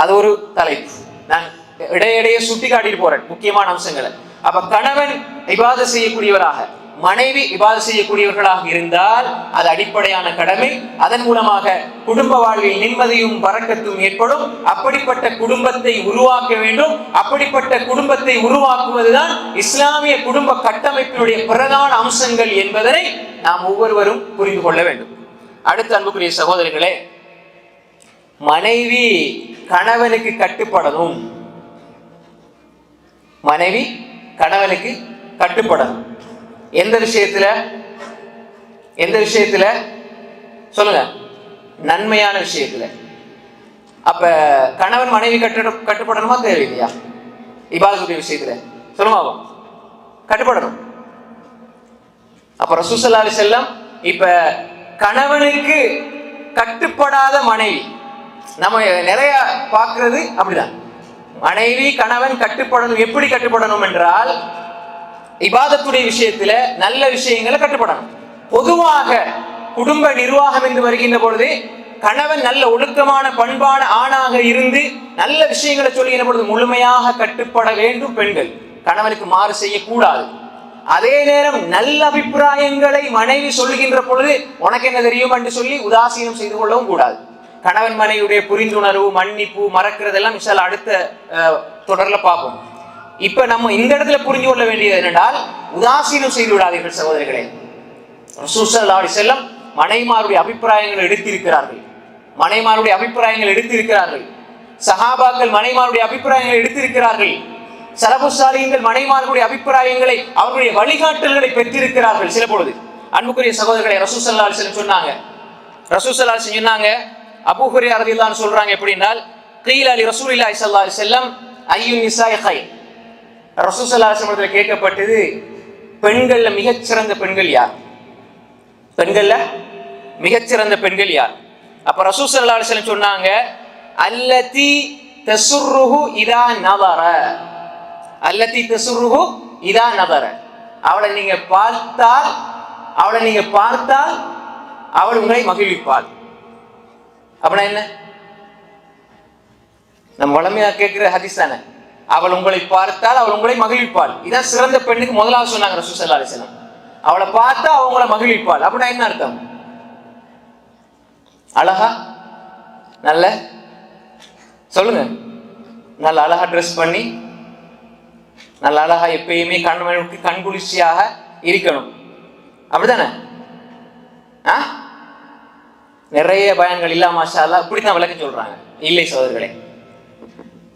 Speaker 2: அது ஒரு தலைப்பு. நான் இடையிடையே சுட்டி காட்டிட்டு போறேன் முக்கியமான அம்சங்களை. அப்ப கணவன் இபாதத் செய்யக்கூடியவராக, மனைவி இபாதத் செய்யக்கூடியவர்களாக இருந்தால் அது அடிப்படையான கடமை. அதன் மூலமாக குடும்ப வாழ்வில் நிம்மதியும் பரக்கத்தும் ஏற்படும். அப்படிப்பட்ட குடும்பத்தை உருவாக்க வேண்டும். அப்படிப்பட்ட குடும்பத்தை உருவாக்குவதுதான் இஸ்லாமிய குடும்ப கட்டமைப்பினுடைய பிரதான அம்சங்கள் என்பதனை நாம் ஒவ்வொருவரும் புரிந்து கொள்ள வேண்டும். அடுத்த அன்புக்குரிய சகோதரர்களே, மனைவி கணவனுக்கு கட்டுப்படணும். மனைவி கணவனுக்கு கட்டுப்படணும். எந்த விஷயத்துல? எந்த விஷயத்துல சொல்லுங்க? நன்மையான விஷயத்துல. அப்ப கணவன் மனைவி கட்டுப்படணுமா தேவையில்லையா? இபாதத்துடைய விஷயத்துல சொல்லுமா? கட்டுப்படணும். அப்ப ரசூல் ஸல்லல்லாஹு அலைஹி வஸல்லம் இப்ப கணவனுக்கு கட்டுப்படாத மனைவி நம்ம நிறைய பார்க்கிறது அப்படிதான். மனைவி கணவன் கட்டுப்படணும். எப்படி கட்டுப்படணும் என்றால், இபாதத்துடைய விஷயத்துல நல்ல விஷயங்களை கட்டுப்படணும். பொதுவாக குடும்ப நிர்வாகம் என்று வருகின்ற பொழுது கணவன் நல்ல ஒழுக்கமான பண்பான ஆணாக இருந்து நல்ல விஷயங்களை சொல்லுகின்ற பொழுது முழுமையாக கட்டுப்பட வேண்டும். பெண்கள் கணவனுக்கு மாறு செய்யக்கூடாது. அதே நேரம் நல்ல அபிப்பிராயங்களை மனைவி சொல்லுகின்ற பொழுது உனக்கு என்ன தெரியும் என்று சொல்லி உதாசீனம் செய்து கொள்ளவும் கூடாது. கணவன் மனைவியுடைய புரிந்துணர்வு, மன்னிப்பு, மறக்கிறதெல்லாம் இன்ஷால்லா அடுத்த தொடர்ல பார்ப்போம். இப்ப நம்ம இந்த இடத்துல புரிஞ்சு கொள்ள வேண்டியது என்னென்றால், உதாசீனம் செய்து விடாதீர்கள் சகோதரர்களே. ரசூல் ஸல்லல்லாஹு அலைஹி வஸல்லம் மனைவிமாருடைய அபிப்பிராயங்கள் எடுத்திருக்கிறார்கள். மனைவிமாருடைய அபிப்பிராயங்கள் எடுத்திருக்கிறார்கள். சஹாபாக்கள் மனைவிமாருடைய அபிப்பிராயங்களை எடுத்திருக்கிறார்கள். ஸலஃபு ஸாலிஹீன்கள் மனைவிமாருடைய அபிப்பிராயங்களை, அவர்களுடைய வழிகாட்டல்களை பெற்றிருக்கிறார்கள். சில பொழுது அன்புக்குரிய சகோதரர்களை ரசூல் ஸல்லல்லாஹு அலைஹி வஸல்லம் சொன்னாங்க, அபூ ஹுரைரா ரலியல்லாஹு அன்ஹு சொல்றாங்க எப்படினால், கீல லி ரசூலில்லாஹி ஸல்லல்லாஹு அலைஹி வஸல்லம் ஐயு நிசாஇ கைர். ரசூல் ஸல்லல்லாஹு அலைஹி வஸல்லம் கேட்கப்பட்டது, பெண்கள்ல மிகச்சிறந்த பெண்கள் யார்? பெண்கள்ல மிகச்சிறந்த பெண்கள் யார்? அப்ப ரசூல் ஸல்லல்லாஹு அலைஹி வஸல்லம் சொன்னாங்க, அல்லதி தசுர்ருஹு இதா நதர. அல்லதி தசுர்ருஹு இதா நதர. அவளை நீங்க பார்த்தால் அவள் உங்களை மகிழ்விப்பாள். அப்படின்னா என்ன? நம்ம வளமையா கேட்கிற ஹதீஸ் தானே. அவள் உங்களை பார்த்தால் அவள் உங்களை மகிழ்விப்பாள். இதான் சிறந்த பெண்ணுக்கு முதலாவது சொன்னாங்க ரசூல் ஸல்லல்லாஹு அலைஹி வஸல்லம். அவளை பார்த்தா அவங்கள மகிழ்விப்பாள். அப்படின்னா என்ன அர்த்தம்? அழகா, நல்ல சொல்லுங்க, நல்ல அழகா ட்ரெஸ் பண்ணி, நல்ல அழகா எப்பயுமே கண்குளிர்ச்சியாக இருக்கணும். அப்படித்தானே? நிறைய பயன்கள் இல்ல மாஷா அல்லாஹ் இப்படித்தான் விளக்க சொல்றாங்க. இல்லை சகோதரர்களே,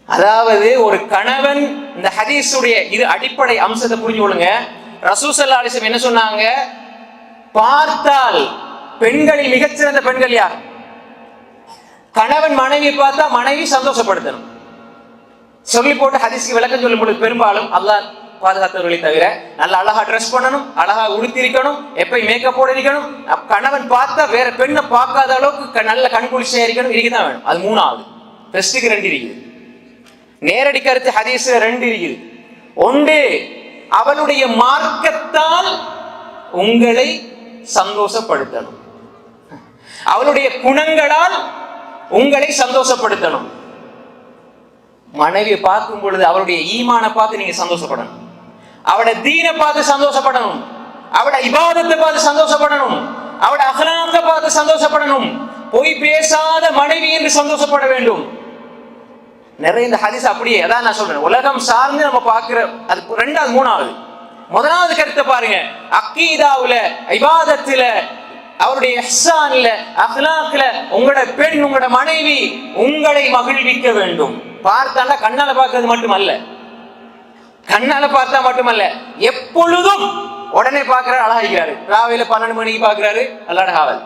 Speaker 2: அதாவது ஒரு கணவன், இந்த ஹதீஸுடைய இது அடிப்படை அம்சத்தை புரிஞ்சு கொள்ளுங்க. ரசூல் ஸல்லல்லாஹு அலைஹி வஸல்லம் என்ன சொன்னாங்க? பார்த்தால் பெண்களில் மிகச்சிறந்த பெண்கள் யார்? கணவன் மனைவியை பார்த்தா மனைவி சந்தோஷப்படுத்தணும் சொல்லி போட்டு ஹதீஸ்க்கு விளக்கம் சொல்லும் பொழுது பெரும்பாலும் அல்லாஹ் பாதுகாத்தவர்களை தவிர நல்ல அழகா ட்ரெஸ் பண்ணணும், அழகா உடுத்திருக்கணும், எப்பயும் மேக்கப் போட இருக்கணும். கணவன் பார்த்தா வேற பெண்ணை பார்க்காத அளவுக்கு நல்ல கண்குளிர்ச்சியா இருக்கணும். இருக்குதான் வேணும். அது மூணாவது. பெஸ்ட்டுக்கு 2 இருக்குது. நேரடி கருத்து ஹதீஸ்ல 2 இருக்குது. ஒன்று, அவளுடைய மார்க்கத்தால் உங்களை சந்தோஷப்படுத்தணும், அவளுடைய குணங்களால் உங்களை சந்தோஷப்படுத்தணும். மனைவியை பார்க்கும் பொழுது அவளுடைய ஈமானை பார்த்து நீங்க சந்தோஷப்படணும், அவட தீனை பார்த்து சந்தோஷப்படணும், அவட இபாதத்தை பார்த்து சந்தோஷப்படணும், அவட அஹ்லாக்கை பார்த்து சந்தோஷப்படணும். பொய் பேசாத மனைவி என்று சந்தோஷப்பட வேண்டும். நிறைய இந்த ஹதீஸ் அப்படியே அதான் நான் சொல்றேன். உலகம் சார்ந்து நம்ம பார்க்கிற அது 2வது 3வது. முதலாவது கருத்தை பாருங்க, அக்கீதாவுல, இபாதத்துல, அவருடைய இஹ்சான்ல, அஹ்லாக்ல உங்களோட பெண், உங்களோட மனைவி உங்களை மகிழ்விக்க வேண்டும். பார்த்தாண்டா கண்ணால பார்க்கறது மட்டுமல்ல, கண்ணால பார்த்தா மட்டுமல்ல, எப்பொழுதும் உடனே பார்க்கிறாரு, அழகாய்க்கிறாரு. ராவையில 12 மணிக்கு பார்க்கிறாரு, அழகாவல்.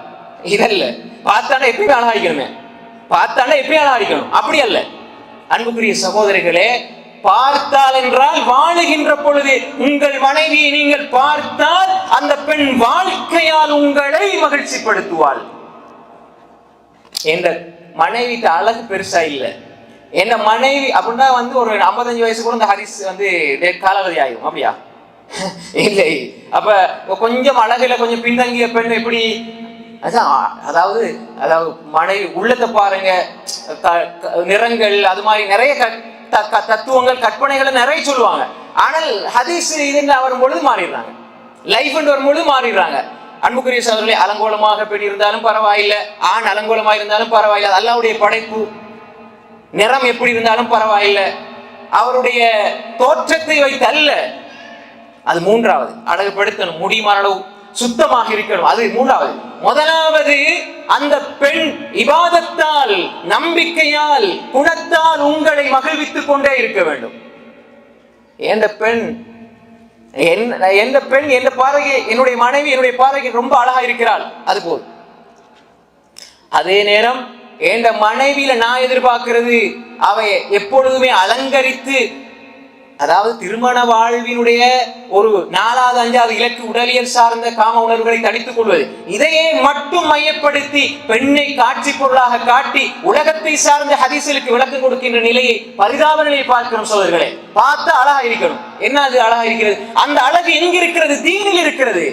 Speaker 2: இதல்ல, பார்த்தாண்டா எப்பயும் அழகாய்க்கணுமே, பார்த்தாண்டா எப்பயும் அழகாய்க்கணும். அப்படி அல்ல அன்புக்குரிய சகோதரிகளே. பார்த்தால் என்றால் வாழுகின்ற பொழுது உங்கள் மனைவியை நீங்கள் பார்த்தால் அந்த பெண் வாழ்க்கையால் உங்களை மகிழ்ச்சிப்படுத்துவாள். என்ற மனைவிக்கு அழகு பெருசா இல்லை. என்ன மனைவி அப்படின்னா ஒரு 55 வயசு கூட இந்த ஹரிஸ் காலாவதி ஆகும். அப்படியா? இல்லை. அப்ப கொஞ்சம் அழகுல கொஞ்சம் பின்தங்கிய பெண் எப்படி? அதாவது மனைவி உள்ளத்தை பாருங்க, நிறங்கள், அது மாதிரி நிறைய தத்துவங்கள், கற்பனைகளை நிறைய சொல்லுவாங்க. ஆனால் ஹதீஸ் இதுன்னு வரும்பொழுது மாறிடுறாங்க, லைஃப் வரும்பொழுது மாறிடுறாங்க. அன்புக்குரிய சகோதரர்களே, அலங்கோலமாக பெண் இருந்தாலும் பரவாயில்லை, ஆண் அலங்கோலமாக இருந்தாலும் பரவாயில்லை, அல்லாஹ்வுடைய படைப்பு. நிறம் எப்படி இருந்தாலும் பரவாயில்லை, அவருடைய தோற்றத்தை வைத்து அல்ல. அது 3வது. அழகுபடுத்தணும், முடியுமான அளவு சுத்தமாக இருக்கணும். அது 3வது. முதலாவது, அந்த பெண் இபாதத்தால், நம்பிக்கையால், குணத்தால் உங்களை மகிழ்வித்துக் கொண்டே இருக்க வேண்டும். எந்த பெண் என் பார்வைக்கு, என்னுடைய மனைவி என்னுடைய பார்வைக்கு ரொம்ப அழகா இருக்கிறாள், அது போல். அதே நேரம் என் மனைவியில நான் எதிர்பார்க்கிறது அவை எப்பொழுதுமே அலங்கரித்து, அதாவது திருமண வாழ்வினுடைய ஒரு 4வது 5வது இலக்கு உடலியல் சார்ந்த காம உணர்வுகளை தடுத்துக் கொள்வது. இதையே மட்டும் மையப்படுத்தி பெண்ணை காட்சி பொருளாக காட்டி உலகத்தை சார்ந்த ஹதீஸ்களுக்கு விளக்கம் கொடுக்கின்ற நிலையை, பரிதாப நிலையை பார்க்கிறோம் சகோதரர்களே. பார்த்தா அழகா இருக்கணும். என்ன அது அழகா இருக்கிறது? அந்த அழகு எங்க இருக்கிறது? தீனில் இருக்கிறது.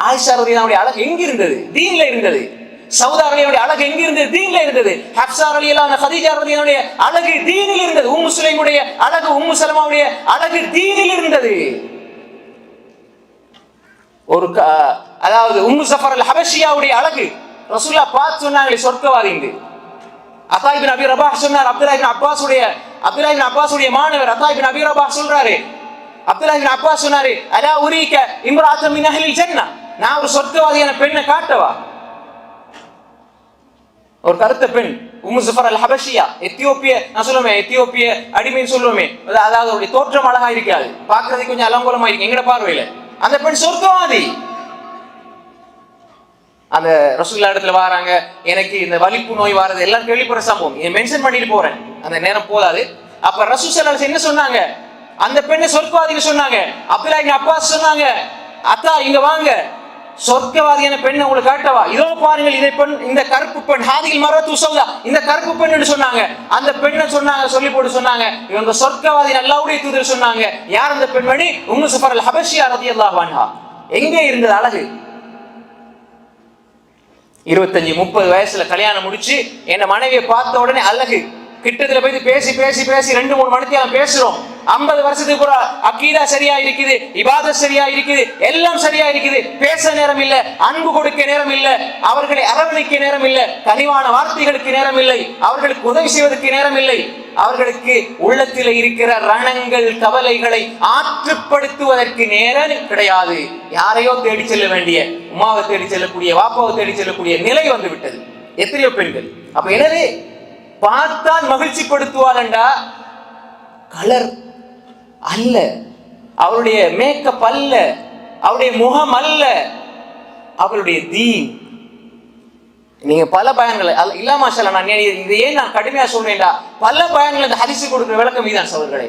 Speaker 2: ஆயிஷா ரலியல்லாஹு அழகு எங்க இருந்தது? தீன்ல இருந்தது. சௌதா ரலியல்லாஹு அழகு எங்க இருந்தது? தீன்ல இருந்தது. ஹப்ஸா ரலியல்லாஹு, கதீஜா ரலியல்லாஹு அழகு தீனில் இருந்தது. உம்மு சுலைமுடைய அழகு, உம்மு சலமாவுடைய அழகு தீனில் இருந்தது. அதாவது உம்மு சஃபர் அல் ஹபஷியாவுடைய அழகு ரசூலுல்லாஹ் பார்த்து சொன்னாங்களே சொர்க்கவாதி என்று. அதா இப்னு அபி ரபாஹ் சொன்னார். அப்துல்லாஹ் இப்னு அப்பாஸுடைய மாணவர் அதா இப்னு அபி ரபாஹ் சொல்றாரு, அப்துல்லாஹ் இப்னு அப்பாஸ் சொன்னாரு, அலா உரீக இம்ராஅத்தன் மின் அஹ்லில் ஜன்னah, நான் ஒரு சொர்க்கவாதியான பெண்ணை காட்டவா? ஒரு கருத்த பெண் உம்மு ஜஃபர் அல் ஹபஷியா, எத்தியோப்பிய அடிமைன்னு சொல்லுவோமே, அதாவது அவருடைய தோற்றம் அழகா இருக்காது, பார்க்கறதுக்கு கொஞ்சம் அலங்கோலமா இருக்கு எங்கட பார்வையில. அந்த பெண் சொர்க்கவாதி. அந்த ரசூலுல்லாஹ் இடத்துல வராங்க, எனக்கு இந்த வலிப்பு நோய் வாரது எல்லாம் கேள்விப்படுற சம்பவம், மென்ஷன் பண்ணிட்டு போறேன், அந்த நேரம் போதாது. அப்ப ரசூல் ஸல்லல்லாஹு அலைஹி வஸல்லம் என்ன சொன்னாங்க? அந்த பெண்ணை சொர்க்கவாதின்னு சொன்னாங்க. அப்துல்லாஹ் இப்னு அப்பாஸ் சொன்னாங்க, அத்தா இங்க வாங்க, சொர்க்கவாதியான பெண்ணை உங்களுக்கு காட்டவா? இதோ பாருங்கள், இதை பெண், இந்த கருப்பு பெண், ஹாதில் மரத்து சௌதா, இந்த கருப்பு பெண் சொன்னாங்க. அந்த பெண்ணை சொன்னாங்க, சொல்லி போட்டு சொன்னாங்க, இவங்க சொர்க்கவாதி, அல்லாஹ்வுடைய தூதர் சொன்னாங்க. யார் அந்த பெண்மணி? உம்மு ஸஃபர் அல் ஹபஷியா ரலியல்லாஹு அன்ஹா. எங்கே இருந்தது அழகு? 25-30 வயசுல கல்யாணம் முடிச்சு என் மனைவியை பார்த்த உடனே அழகு. கிட்டத்துல போய் பேசி 2-3 மணிக்கு பேசுறோம். 50 வருஷத்துக்கு ஒரு அக்கீதா சரியா இருக்குது, இபாதத் சரியா இருக்குது, எல்லாம் சரியா இருக்குது. பேச நேரம் இல்ல, அன்பு கொடுக்க நேரம் இல்ல, அவர்களை அரவணைக்க நேரம் இல்ல, கனிவான வார்த்தைகளுக்கு நேரம் இல்லை, அவர்களுக்கு உதவி செய்வதற்கு நேரம் இல்லை. அவர்களுக்கு உள்ளத்தில் இருக்கிற ரணங்கள், கவலைகளை ஆற்றுப்படுத்துவதற்கு நேரம் கிடையாது. யாரையோ தேடி செல்ல வேண்டிய, உமாவை தேடி செல்லக்கூடிய, வாப்பாவை தேடி செல்லக்கூடிய நிலை வந்து விட்டது எத்தனையோ பெண்கள். அப்ப எனவே பார்த்தால் மகிழ்ச்சிப்படுத்துவாள்டா, கலர் அல்ல, அவருடைய மேக்கப் அல்ல, அவருடைய முகம் அல்ல, அவருடைய தீன். நீங்க பல பயன்களை இல்ல மாஷா நான் இது ஏன் நான் கடுமையா சொல்றேன்டா, பல பயன்கள் இந்த ஹதீஸ் கொடுக்கிற விளக்கம் இதுதான் சகோதரர்களே.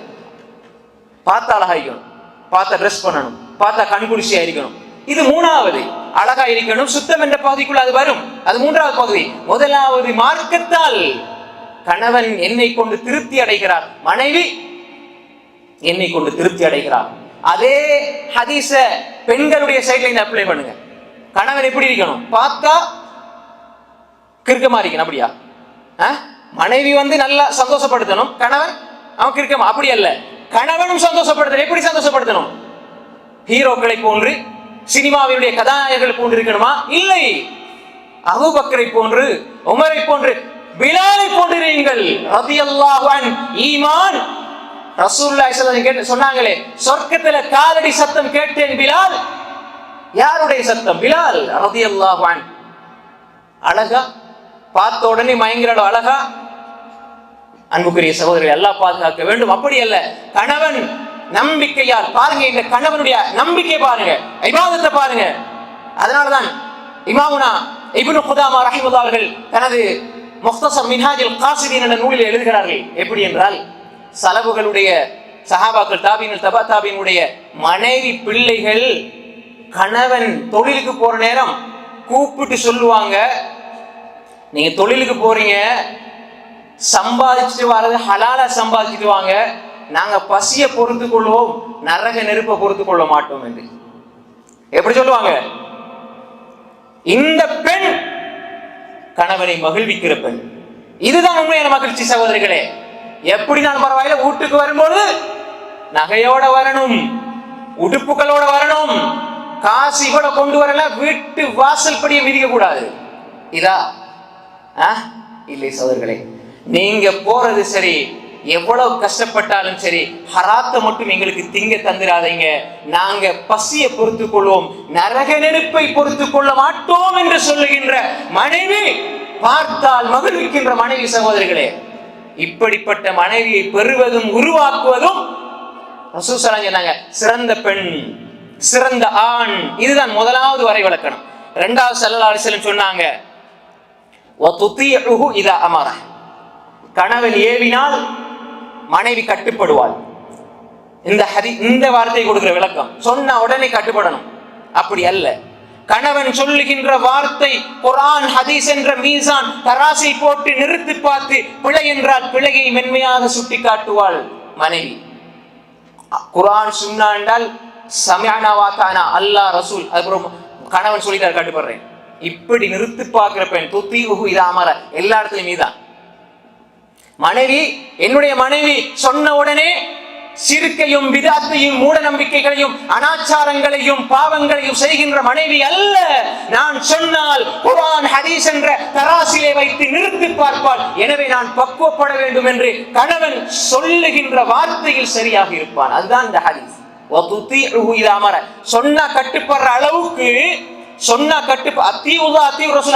Speaker 2: பார்த்தா அழகா இருக்கணும், பார்த்தா ட்ரெஸ் பண்ணணும், பார்த்தா கண்குளிர்ச்சியா இருக்கணும். இது 3வது. அழகா இருக்கணும், சுத்தம் என்ற பகுதிக்குள்ள அது வரும். அது 3வது பகுதி. முதலாவது மார்க்கத்தால் கணவன் என்னை கொண்டு திருப்தி அடைகிறார், மனைவி என்னை கொண்டு திருப்தி அடைகிறார். அதே ஹதீஸ பெண்களுடைய சைட்ல இருந்து அப்ளை பண்ணுங்க. கணவன் எப்படி இருக்கணும்? பார்த்தா கிறுக்கமா இருக்கணும், அப்படியா? மனைவி வந்து நல்லா சந்தோஷப்படுத்தணும், கணவன் அவன் கிறுக்கமா, அப்படி அல்ல. கணவனும் சந்தோஷப்படுத்தணும். எப்படி சந்தோஷப்படுத்தணும்? ஹீரோக்களை போன்று, சினிமாவினுடைய கதாநாயகர்கள் போன்று இருக்கணுமா? இல்லை. அபூபக்கரை போன்று, உமரை போன்று, பிலாலை போன்றீர்கள் ரலியல்லாஹு அன்ஹு. ஈமான். ரசூலுல்லாஹி ஸல்லல்லாஹு அலைஹி வஸல்லம் சொன்னாங்களே, சொர்க்கத்துல காலடி சத்தம் கேட்டேன் பிலால். யாருடைய சத்தம்? பிலால் ரலியல்லாஹு அன்ஹு. அழகா, பார்த்த உடனே மயங்கிற அழகா. அன்புக்குரிய சகோதரர்கள், அல்லாஹ் பாதுகாக்க வேண்டும். அப்படி அல்ல, கணவன் நம்பிக்கையால் பாருங்க, இந்த கணவனுடைய நம்பிக்கை பாருங்க, இபாதத்தை பாருங்க. அதனாலதான் இமாமுனா இப்னு குதாமா ரஹிமஹுல்லாஹ் அவர்கள் தனது முக்தஸர் மின்ஹாஜுல் காஸிதீன் என்ற நூலில் எழுதுகிறார்கள். எப்படி என்றால், சலபுகளுடைய சஹாபாக்கள், தாபீன்கள், தபா தாபீனுடைய மனைவி பிள்ளைகள் கணவன் தொழிலுக்கு போற நேரம் கூப்பிட்டு சொல்லுவாங்க, நீங்க தொழிலுக்கு போறீங்க, சம்பாதிச்சுட்டு வர்றது ஹலாலா சம்பாதிச்சுட்டு வாங்க, நாங்க பசியை பொறுத்து கொள்வோம், நரக நெருப்பை பொறுத்து கொள்ள மாட்டோம் என்று. எப்படி சொல்லுவாங்க? இந்த பெண் கணவனை மகிழ்விக்கிற பெண். இதுதான் உண்மையான மகிழ்ச்சி சகோதரிகளே. எப்படி நான் பரவாயில்ல, வீட்டுக்கு வரும்போது நகையோட வரணும், உடுப்புகளோட வரணும், காசு கூட கொண்டு வரல, வீட்டு வாசல் படியை மிதிக்க கூடாது. இதா இல்லை சகோதரர்களே, நீங்க போறது சரி, எவ்வளவு கஷ்டப்பட்டாலும் சரி, ஹராத்தை மட்டும் எங்களுக்கு திங்க தந்துடாதீங்க, நாங்க பசியை பொறுத்துக் கொள்வோம், நரக நெருப்பை பொறுத்துக் கொள்ள மாட்டோம் என்று சொல்லுகின்ற மனைவி, பார்த்தால் மகிழ்விக்கின்ற மனைவி சகோதரிகளே. இப்படிப்பட்ட மனைவியை பெறுவதும் உருவாக்குவதும் ரசூல் ஸல்லல்லாஹு அலைஹி வஸல்லம் சொன்னாங்க, சிறந்த பெண், சிறந்த ஆண். இதுதான் முதலாவது வரை விளக்கணும். 2வது ஸல்லல்லாஹு அலைஹி வஸல்லம் சொன்னாங்க, வதுதீஉஹு இதா அமர, கணவன் ஏவினால் மனைவி கட்டுப்படுவாள். இந்த வார்த்தை கொடுக்கிற விளக்கம், சொன்ன உடனே கட்டுப்படணும், அப்படி அல்ல. கணவன் சொல்லுகின்ற வார்த்தை குர்ஆன் ஹதீஸ் என்ற மீசான் தராசை போட்டு நிறுத்தி பார்த்து பிழை என்றால் பிழையை மென்மையாக சுட்டி காட்டுவாள் மனைவி. குர்ஆன் சுன்னா என்றால் சமிஅனா வ அதானா, அல்லாஹ் ரசூல், அதுக்கப்புறம் கணவன் சொல்லிட்டார் கட்டுப்படுறேன், இப்படி நிறுத்தி பார்க்கிற பெண் துதீஉஹு இதா அமர, எல்லா இடத்துலயும் மீதான். மனைவி, என்னுடைய மனைவி சொன்ன உடனே சிறுக்கையும் விதாத்தையும் மூட நம்பிக்கைகளையும் அனாச்சாரங்களையும் பாவங்களையும் செய்கின்ற மனைவி அல்ல. நான் சொன்னால் குர்ஆன் ஹதீஸ் என்ற தராசிலே வைத்து நிறுத்தி பார்ப்பாள். எனவே நான் பக்குவப்பட வேண்டும் என்று கணவன் சொல்லுகின்ற வார்த்தையில் சரியாக இருப்பான். அதுதான் இந்த ஹதீஸ். சொன்னா கட்டுப்படுற அளவுக்கு சொன்னா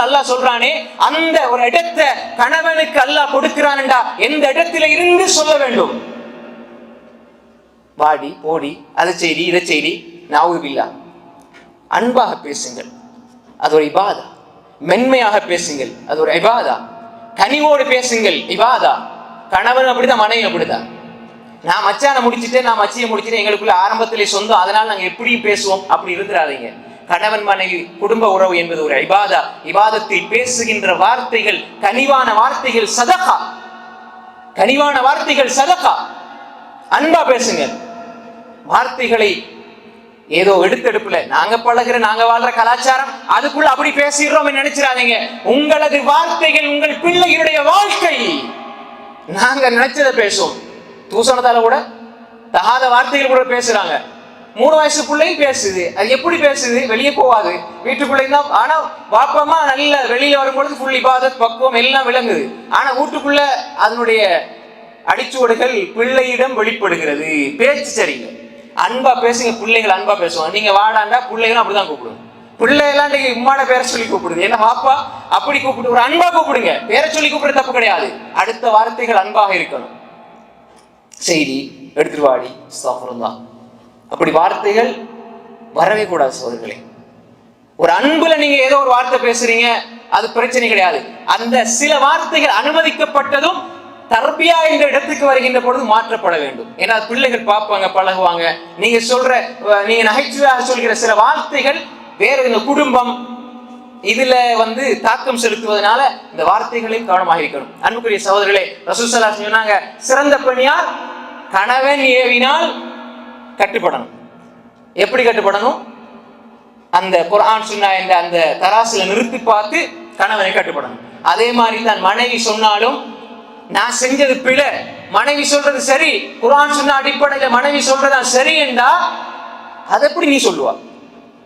Speaker 2: அல்லாஹ் சொல்றானே, அந்த ஒரு இடத்தை கணவனுக்கு அல்லாஹ் கொடுக்கிறான்டா, எந்த இடத்துல இருந்து சொல்ல வேண்டும். வாடி போடி அதை செய்தி இதை செய்தி நாவுபில்லா. அன்பாக பேசுங்கள், அது ஒரு இபாதா. மென்மையாக பேசுங்கள், அது ஒரு இபாதா. கனிவோடு பேசுங்கள், இபாதா. கணவன் அப்படிதான், மனைவி அப்படிதான். நான் மச்சான முடிச்சுட்டு நான் மச்சியை முடிச்சுட்டு எங்களுக்குள்ள ஆரம்பத்திலே சொந்தம், அதனால நாங்க எப்படியும் பேசுவோம் அப்படி இருந்துடாதீங்க. கணவன் மனைவி குடும்ப உறவு என்பது ஒரு இபாதா. இபாதத்தில் பேசுகின்ற வார்த்தைகள் கனிவான வார்த்தைகள் சதகா. கனிவான வார்த்தைகள் சதகா. அன்பா பேசுங்க. வார்த்தைகளை ஏதோ எடுத்தெடுப்புல நாங்க பழகிற நாங்க வாழ்ற கலாச்சாரம் அதுக்குள்ள அப்படி பேசிடுறோம் நினைச்சிடாதீங்க. உங்களது வார்த்தைகள் உங்கள் பிள்ளைகளுடைய வாழ்க்கை. நாங்க நினைச்சதை பேசுவோம். தூசணத்தால கூட தகாத வார்த்தைகள் கூட பேசுறாங்க. 3 வயசு பிள்ளையும் பேசுது. அது எப்படி பேசுது? வெளியே போவாது, வீட்டுக்குள்ளேயும் தான். ஆனா பாப்பமா நல்ல வெளியில வரும்பொழுது ஃபுல் இபாதத் பக்குவம் எல்லாம் விளங்குது. ஆனா வீட்டுக்குள்ள அதனுடைய அடிச்சுவடுகள் பிள்ளையிடம் வெளிப்படுகிறது. பேச்சு சரியில்லை. அன்பா பேசுங்க. பிள்ளைகள் அன்பா பேசுவாங்க. நீங்க வாடாண்டா பிள்ளைகளும் அப்படிதான் கூப்பிடுங்க. பிள்ளைகள்லாம் நீங்க உம்மாட பேரை சொல்லி கூப்பிடுது. என்ன பாப்பா அப்படி கூப்பிடு, ஒரு அன்பா கூப்பிடுங்க. பேரை சொல்லி கூப்பிடுறது தப்பு கிடையாது. அடுத்த வார்த்தைகள் அன்பாக இருக்கணும். செய்தி எடுத்துட்டு வாடி அஸ்தக்ஃபிருல்லாஹ், அப்படி வார்த்தைகள் வரவே கூடாது சோதர்களே. ஒரு அன்புல நீங்க ஏதோ ஒரு வார்த்தை பேசுறீங்க, அது பிரச்சனை கிடையாது. அந்த சில வார்த்தைகள் அனுமதிக்கப்பட்டதும் தர்பியா என்ற இடத்துக்கு வருகின்ற பொழுது மாற்றப்பட வேண்டும். ஏன்னா பிள்ளைகள் பார்ப்பாங்க, பழகுவாங்க. நீங்க நீங்க நகைச்சுவையாக சொல்கிற சில வார்த்தைகள் வேற இந்த குடும்பம் இதுல தாக்கம் செலுத்துவதனால இந்த வார்த்தைகளையும் கவனமாக இருக்கணும். அன்புக்குரிய சகோதரர்களே, ரசூல் ஸல்லல்லாஹு அலைஹி வஸல்லம் சொன்னாங்க, சிறந்த பெண் யார்? கணவன் ஏவினால் கட்டுப்படணும். எப்படி கட்டுப்படணும்? அந்த குர்ஆன் சுன்னா என்ற அந்த தராசுல நிறுத்தி பார்த்து கணவனை கட்டுப்படணும். அதே மாதிரி தான் மனைவி சொன்னாலும், நான் செஞ்சது பிழை, மனைவி சொல்றது சரி, குர்ஆன் சுன்னா அடிப்படையில மனைவி சொல்றதா சரி என்றா அதை எப்படி நீ சொல்லுவா?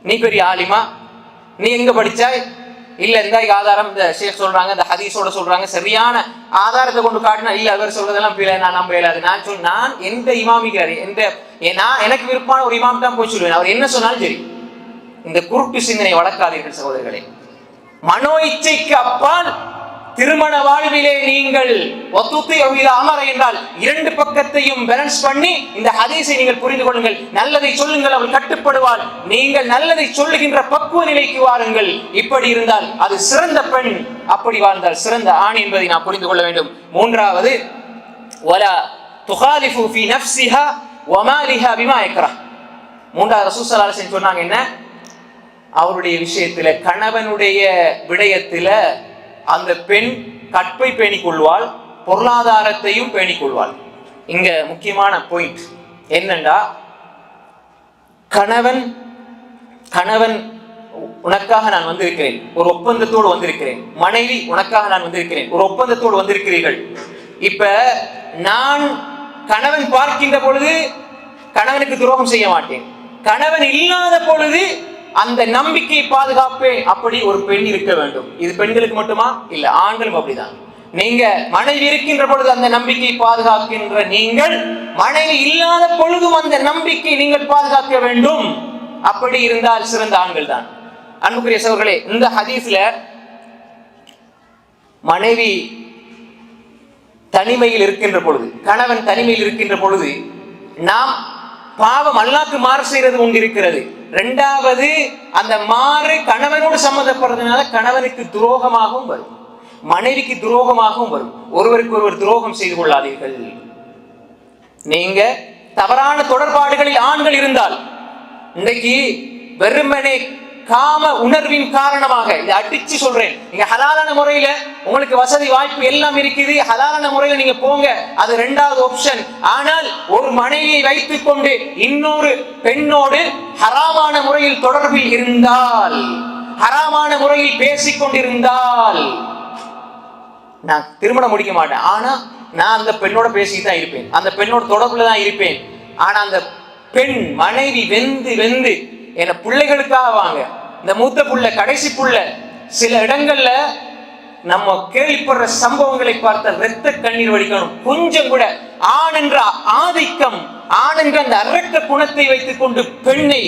Speaker 2: நீ பெரிய ஆலிமா, நீ எங்க படிச்சாய்? இல்ல இந்த ஆதாரம் இந்த ஷேக் சொல்றாங்க, இந்த ஹதீஸோட சொல்றாங்க, சரியான ஆதாரத்தை கொண்டு காட்டினா இல்ல அவர் சொல்றதெல்லாம் பிழை, நான் நம்ப இயலாது. நான் எந்த இமாமிக்காரு எனக்கு விருப்பமான ஒரு இமாம் தான் போய் சொல்லுவேன். அவர் என்ன சொன்னாலும் சரி. இந்த குருட்டு சிந்தனை வளர்க்காதீர்கள் சகோதரர்களே. மனோ இச்சைக்கு அப்பால் திருமண வாழ்விலே நீங்கள் அமர என்றால் 2 பக்கத்தையும் பேலன்ஸ் பண்ணி இந்த ஹதீஸை நீங்கள் புரிந்து கொள்ளுங்கள். நல்லதை சொல்லுங்கள், அவள் கட்டுப்படுவாள். நீங்கள் நல்லதை சொல்லுகின்ற பக்குவ நிலைக்கு வாருங்கள். இப்படி இருந்தால் அது சிறந்த பெண், அப்படி வாழ்ந்தால் சிறந்த ஆண் என்பதை நாம் புரிந்து கொள்ள வேண்டும். 3வது, வலா துகாலிஃபு ஃபீ நஃப்ஸிஹா வ மாலிஹா பிமா யக்ரஹ். 3வது ரசூல் ஸல்லல்லாஹு அலைஹி வஸல்லம் சொன்னாங்க என்ன? அவருடைய விஷயத்துல, கணவனுடைய விடயத்துல அந்த பெண் கற்பை பேணிக் கொள்வாள், பொருளாதாரத்தையும் பேணிக் கொள்வாள். இங்க முக்கியமான பாயிண்ட் என்னண்டா, கணவன் உனக்காக நான் வந்திருக்கிறேன், ஒரு ஒப்பந்தத்தோடு வந்திருக்கிறேன். மனைவி உனக்காக நான் வந்திருக்கிறேன், ஒரு ஒப்பந்தத்தோடு வந்திருக்கிறீர்கள். இப்ப நான் கணவன் பார்க்கின்ற பொழுது கணவனுக்கு துரோகம் செய்ய மாட்டேன். கணவன் இல்லாத பொழுது அந்த நம்பிக்கையை பாதுகாப்பேன். அப்படி ஒரு பெண் இருக்க வேண்டும். இது பெண்களுக்கு மட்டுமா? இல்ல, ஆண்களும் அப்படிதான். நீங்க மனைவி இருக்கின்ற பொழுது அந்த நம்பிக்கையை பாதுகாக்கின்ற நீங்கள், மனைவி இல்லாத பொழுதும் அந்த நம்பிக்கை நீங்கள் பாதுகாக்க வேண்டும். அப்படி இருந்தால் சிறந்த ஆண்கள் தான். அன்புக்குரிய சகோதரர்களே, இந்த ஹதீஸ்ல மனைவி தனிமையில் இருக்கின்ற பொழுது, கணவன் தனிமையில் இருக்கின்ற பொழுது நாம் பாவம் அல்லாஹ்க்கு மாறு செய்யறது ஒன்று இருக்கிறது. 2வது, அந்த மாறு கணவனோடு சம்பந்தப்படுறதுனால கணவனுக்கு துரோகமாகவும் வரும், மனைவிக்கு துரோகமாகவும் வரும். ஒருவருக்கு ஒருவர் துரோகம் செய்து கொள்ளாதீர்கள். நீங்க தவறான தொடர்பாடுகளில் ஆண்கள் இருந்தால், இன்றைக்கு வெறுமனே காம உணர்வின் காரணமாக, இதை அடிச்சு சொல்றேன், நீங்க ஹலாலான முறையில உங்களுக்கு வசதி வாய்ப்பு எல்லாம் இருக்குது, ஹலாலான முறையில நீங்க போங்க, அது 2வது ஆப்ஷன். ஆனால் ஒரு மனைவியை வைத்துக் கொண்டு இன்னொரு பெண்ணோடு ஹராமான முறையில் தொடர்பில் இருந்தால், ஹராமான முறையில் பேசிக் கொண்டிருந்தால், நான் திருமணம் முடிக்க மாட்டேன், ஆனா நான் அந்த பெண்ணோட பேசிட்டு தான் இருப்பேன், அந்த பெண்ணோட தொடர்புல தான் இருப்பேன், ஆனா அந்த பெண் மனைவி வெந்து வெந்து என பிள்ளைகளுக்காக வாங்க, இந்த மூத்த புள்ள கடைசி புள்ள, சில இடங்கள்ல நம்ம கேள்விப்படுற சம்பவங்களை பார்த்த இரத்த கண்ணீர் வடிக்கணும். கொஞ்சம் கூட ஆண் என்ற ஆதிக்கம், ஆண் என்ற அந்த அரக்க குணத்தை வைத்துக் கொண்டு பெண்ணை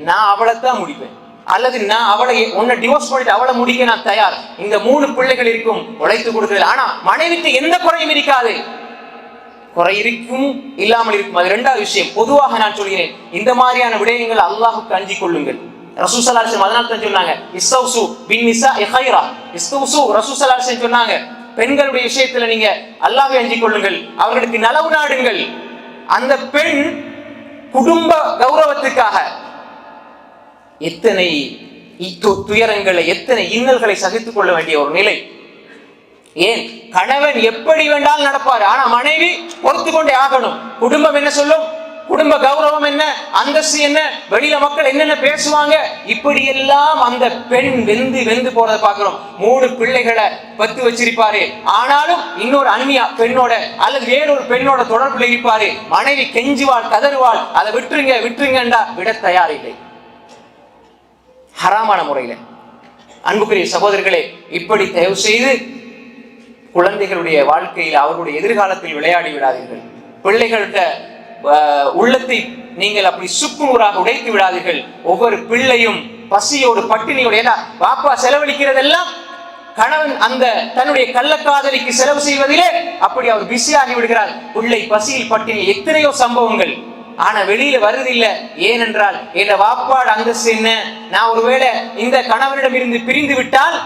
Speaker 2: நான் அவளைத்தான் முடிப்பேன், அல்லது நான் அவளை உன்னை டிவோர்ஸ் பண்ணிட்டு அவளை முடிக்க நான் தயார், இந்த 3 பிள்ளைகள் இருக்கும் உழைத்து கொடுக்கிறது. ஆனா மனைவிக்கு எந்த குறையும் இருக்காது, குறை இருக்கும் இல்லாமல் இருக்கும். அது 2வது விஷயம். பொதுவாக நான் சொல்கிறேன், இந்த மாதிரியான விடயங்கள் அல்லாஹ்வுக்கு அஞ்சிக் கொள்ளுங்கள். ரசூல் ஸல்லல்லாஹு அலைஹி வஸல்லம் அதனால தான் சொன்னாங்க இஸ்தௌசு பின் நிஸாஇ கைரா. இஸ்தௌசு ரசூல் ஸல்லல்லாஹு அலைஹி வஸல்லம் சொன்னாங்க, பெண்களுடைய விஷயத்துல நீங்க அல்லாஹ்வை அஞ்சிக் கொள்ளுங்கள், அவர்களுக்கு நலவு நாடுங்கள். அந்த பெண் குடும்ப கௌரவத்துக்காக எத்தனை துயரங்களை, எத்தனை இன்னல்களை சகித்துக் கொள்ள வேண்டிய ஒரு நிலை. ஏன், கணவன் எப்படி வேண்டாலும் நடப்பாரு, ஆனா மனைவி பொறுத்து கொண்டே ஆகணும். குடும்பம் என்ன சொல்லும், குடும்ப கௌரவம் என்ன, அந்தஸ்து என்ன, வெளியில மக்கள் என்னென்ன பேசுவாங்க, இப்படி எல்லாம் அந்த பெண் வெந்து வெந்து போறதை பார்க்கிறோம். 3 பிள்ளைகளை பத்து வச்சிருப்பாரு, ஆனாலும் இன்னொரு அந்நியா பெண்ணோட அல்லது வேறொரு பெண்ணோட தொடர்புல இருப்பாரு. மனைவி கெஞ்சுவாள், கதறுவாள், அதை விட்டுருங்க விட்டுருங்கண்டா விட தயாரில்லை, ஹராமான முறையில. அன்புக்குரிய சகோதரர்களே, இப்படி தயவு செய்து குழந்தைகளுடைய வாழ்க்கையில் அவர்களுடைய எதிர்காலத்தில் விளையாடி விடாதீர்கள். பிள்ளைகள்கிட்ட உள்ளத்தை நீங்கள் அப்படி சுக்குநூறாக உடைத்து விடாதீர்கள். ஒவ்வொரு பிள்ளையும் பசியோடு பட்டினியோடு, ஏன்னா பாப்பா செலவழிக்கிறதெல்லாம் கணவன் அந்த தன்னுடைய கள்ளக்காதலிக்கு செலவு செய்வதிலே அப்படி அவர் பிஸியாகி விடுகிறார். பிள்ளை பசியில் பட்டினி எத்தனையோ சம்பவங்கள், ஆனா வெளியில வருதில்லை. ஏனென்றால் என் வாப்பாடு அந்தஸ்து என்ன, நான் ஒருவேளை இந்த கணவனிடம் இருந்து பிரிந்து விட்டால்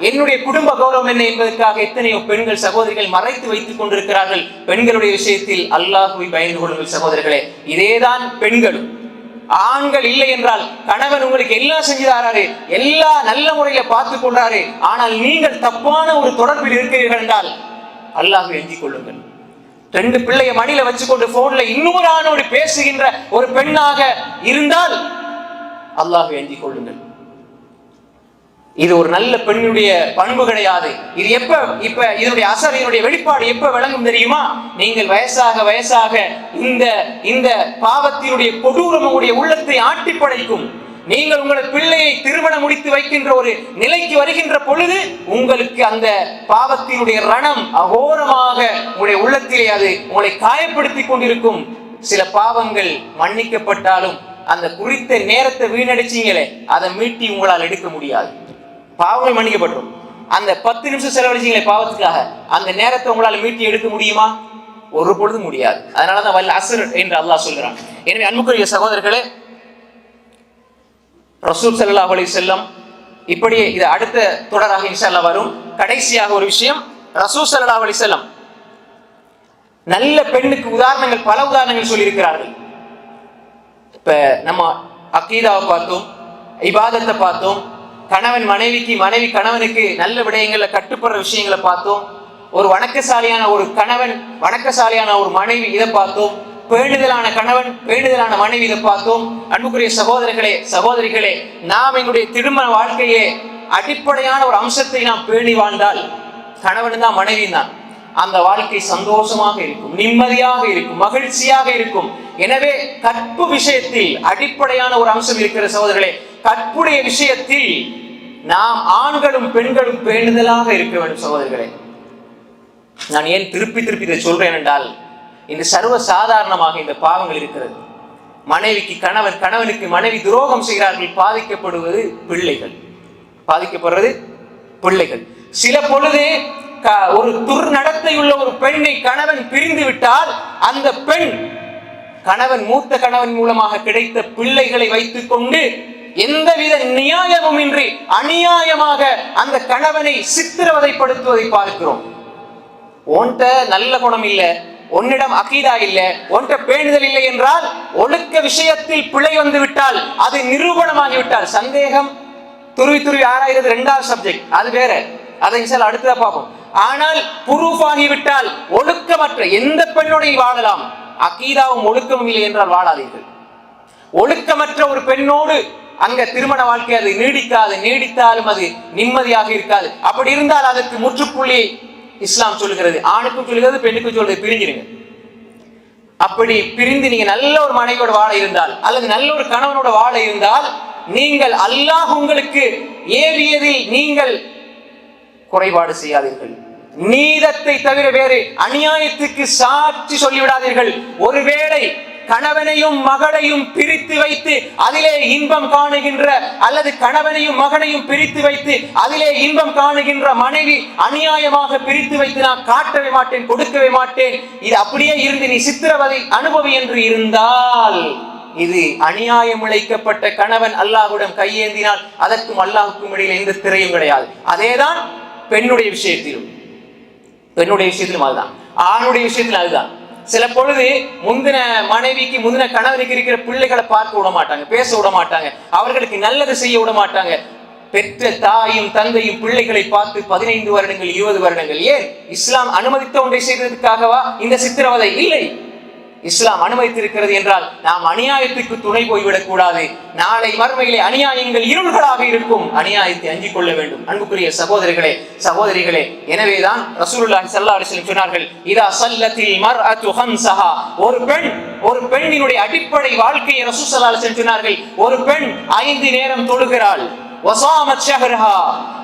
Speaker 2: என்னுடைய குடும்ப கௌரவம் என்ன என்பதற்காக எத்தனையோ பெண்கள் சகோதரிகள் மறைத்து வைத்துக் கொண்டிருக்கிறார்கள். பெண்களுடைய விஷயத்தில் அல்லாஹ்வை பயந்து கொள்ளுங்கள் சகோதரர்களே. இதேதான் பெண்கள். ஆண்கள் இல்லை என்றால் கணவன் உங்களுக்கு எல்லாம் செஞ்சு தராரு, எல்லா நல்ல முறையில பார்த்துக் கொள்றாரு, ஆனால் நீங்கள் தப்பான ஒரு தொடர்பில் இருக்கிறீர்கள் என்றால் அல்லாஹ்வை அஞ்சிக் கொள்ளுங்கள். 2 பிள்ளைய மடியில வச்சுக்கொண்டு போன்ல இன்னொரு ஆணோடு பேசுகின்ற ஒரு பெண்ணாக இருந்தால் அல்லாஹ்வை அஞ்சிக் கொள்ளுங்கள். இது ஒரு நல்ல பெண்ணுடைய பண்பு கிடையாது. இது இப்ப இதனுடைய அசர், இதனுடைய வெளிப்பாடு எப்ப விளங்கும் தெரியுமா? நீங்கள் வயசாக வயசாக இந்த பாவத்தினுடைய கொடூரம் உங்களுடைய உள்ளத்தை ஆட்டி படைக்கும். நீங்கள் உங்கள் பிள்ளையை திருமணம் முடித்து வைக்கின்ற ஒரு நிலைக்கு வருகின்ற பொழுது உங்களுக்கு அந்த பாவத்தினுடைய ரணம் அகோரமாக உங்களுடைய உள்ளத்திலே அது உங்களை காயப்படுத்தி கொண்டிருக்கும். சில பாவங்கள் மன்னிக்கப்பட்டாலும் அந்த குறித்த நேரத்தை வீணடிச்சீங்களே, அதை மீட்டி உங்களால் எடுக்க முடியாது. பாவங்கள் மன்னிக்கப்பட்டோம், அந்த 10 நிமிஷம் செலவழிச்சீங்களே பாவத்துக்காக, அந்த நேரத்தை உங்களால் மீட்டி எடுக்க முடியுமா? ஒரு பொழுது முடியாது. அதனாலதான் வல் அஸ்ர் என்று அல்லாஹ் சொல்கிறான். எனவே அன்புக்குரிய சகோதரர்களே, ரசூல் ஸல்லல்லாஹு அலைஹி வஸல்லம் இப்படியே இது அடுத்த தொடராக இன்ஷா அல்லாஹ் வரும். கடைசியாக ஒரு விஷயம், ரசூல் ஸல்லல்லாஹு அலைஹி வஸல்லம் நல்ல பெண்ணுக்கு உதாரணங்கள், பல உதாரணங்கள் சொல்லி இருக்கிறார்கள். இப்ப நம்ம அக்கீதாவை பார்த்தோம், இபாதத்தை பார்த்தோம், கணவன் மனைவிக்கு, மனைவி கணவனுக்கு நல்ல விடயங்கள்ல கட்டுப்படுற விஷயங்களை பார்த்தோம், ஒரு வணக்கசாலியான ஒரு கணவன், வணக்கசாலியான ஒரு மனைவி, இதை பார்த்தோம், பேணுதலான கணவன், பேணுதலான மனைவி, இதை பார்த்தோம். அன்புக்குரிய சகோதரர்களே சகோதரிகளே, நாம் எங்களுடைய திருமண வாழ்க்கையே அடிப்படையான ஒரு அம்சத்தை நாம் பேணி வாழ்ந்தால், கணவன் தான் மனைவி தான், அந்த வாழ்க்கை சந்தோஷமாக இருக்கும், நிம்மதியாக இருக்கும், மகிழ்ச்சியாக இருக்கும். எனவே கற்பு விஷயத்தில் அடிப்படையான ஒரு அம்சம் இருக்கிற சகோதரர்களே, கற்புடைய விஷயத்தில் நாம் ஆண்களும் பெண்களும் பேணுதலாக இருக்க வேண்டும் சகோதரர்களே. நான் ஏன் திருப்பி திருப்பி இதை சொல்றேன் என்றால், இந்த சர்வ சாதாரணமாக இந்த பாவங்கள் இருக்கிறது. மனைவிக்கு கணவன், கணவனுக்கு மனைவி துரோகம் செய்கிறார்கள், பாதிக்கப்படுவது பிள்ளைகள், பாதிக்கப்படுறது பிள்ளைகள். சில பொழுது ஒரு துர்நடத்தை உள்ள ஒரு பெண்ணை கணவன் பிரிந்து விட்டால், அந்த பெண் கணவன், மூத்த கணவன் மூலமாக கிடைத்த பிள்ளைகளை வைத்துக் கொண்டு எந்தவித நியாயமும் இன்றி அநியாயமாக அந்த கணவனை சித்திரவதைப்படுத்துவதை பார்க்கிறோம். உன்கிட்ட நல்ல குணம் இல்லை, உன்னிடம் அகீதா இல்லை, உன்கிட்ட பேணுதல் இல்லை என்றால், ஒழுக்க விஷயத்தில் பிழை வந்து விட்டால், அது நிரூபணமாகிவிட்டால், சந்தேகம் துருவி துருவி ஆராய்றது 2வது சப்ஜெக்ட், அது வேற, அதை இன்ஷால்லா அடுத்ததா பார்ப்போம். ஆனால் ப்ரூஃப் ஆகிவிட்டால், ஒழுக்கமற்ற எந்த பெண்ணோடையும் வாழலாம், அகீதாவும் ஒழுக்கமும் இல்லை என்றால் வாழாதீர்கள். ஒழுக்கமற்ற ஒரு பெண்ணோடு அங்க திருமண வாழ்க்கை அது நீடிக்காது, நீடித்தாலும் அது நிம்மதியாக இருக்காது. அப்படி இருந்தால் அதற்கு முற்றுப்புள்ளி இஸ்லாம் சொல்லுகிறது, ஆணுக்கும் சொல்லுகிறது, பெண்ணுக்கும் சொல்லுகிறது, பிரிஞ்சிருங்க. அப்படி பிரிந்து நீங்க நல்ல ஒரு மனைவியோட வாழ இருந்தால் அல்லது நல்ல ஒரு கணவனோட வாழ இருந்தால் நீங்கள் அல்லாஹ் உங்களுக்கு ஏவியதில் நீங்கள் குறைபாடு செய்யாதீர்கள். நீதத்தை தவிர வேறு அநியாயத்துக்கு சாட்சி சொல்லிவிடாதீர்கள். ஒருவேளை கணவனையும் மகளையும் பிரித்து வைத்து அதிலே இன்பம் காணுகின்ற அல்லது கணவனையும் மகனையும் பிரித்து வைத்து அதிலே இன்பம் காணுகின்ற மனைவி அநியாயமாக பிரித்து வைத்து நான் காட்டவே மாட்டேன், கொடுக்கவே மாட்டேன், இது அப்படியே இருந்து நீ சித்திரவதை அனுபவி என்று இருந்தால் இது அநியாயம் இழைக்கப்பட்ட கணவன் அல்லாஹ்விடம் கையேந்தினால் அதற்கும் அல்லாஹுக்கும் இடையில் எந்த திரையும் கிடையாது. அதேதான் பெண்ணுடைய விஷயத்திலும் அதுதான், ஆணுடைய விஷயத்திலும் அதுதான். சில பொழுது முந்தின மனைவிக்கு முந்தின கணவனுக்கு இருக்கிற பிள்ளைகளை பார்க்க விட மாட்டாங்க, பேச விட மாட்டாங்க, அவர்களுக்கு நல்லது செய்ய விட மாட்டாங்க. பெற்ற தாயும் தந்தையும் பிள்ளைகளை பார்த்து 15 வருடங்கள் 20 வருடங்கள். ஏன்? இஸ்லாம் அனுமதித்த ஒன்றை செய்ததற்காகவா இந்த சித்திரவதை? இல்லை. இஸ்லாம் அனுமதித்திருக்கிறது என்றால் நாம் அநியாயத்துக்கு துணை போய்விடக் கூடாது. நாளை மறுமையிலே அநியாயங்கள் இருள்களாக இருக்கும். அநியாயத்தை அஞ்சிக் கொள்ள வேண்டும். அன்புக்குரிய சகோதரர்களே சகோதரிகளே, எனவேதான் ரசூலுல்லாஹி ஸல்லல்லாஹு அலைஹி வஸல்லம் சொன்னார்கள், இதா ஸல்லத்தில் மர்அத்து ஹம்ஸஹா, ஒரு பெண்ணினுடைய அடிப்படை வாழ்க்கையை ரசூல் ஸல்லல்லாஹு அலைஹி வஸல்லம் சொன்னார்கள். ஒரு பெண் 5 நேரம் தொழுகிறாள், வஸாமத் ஷஹ்ரஹா,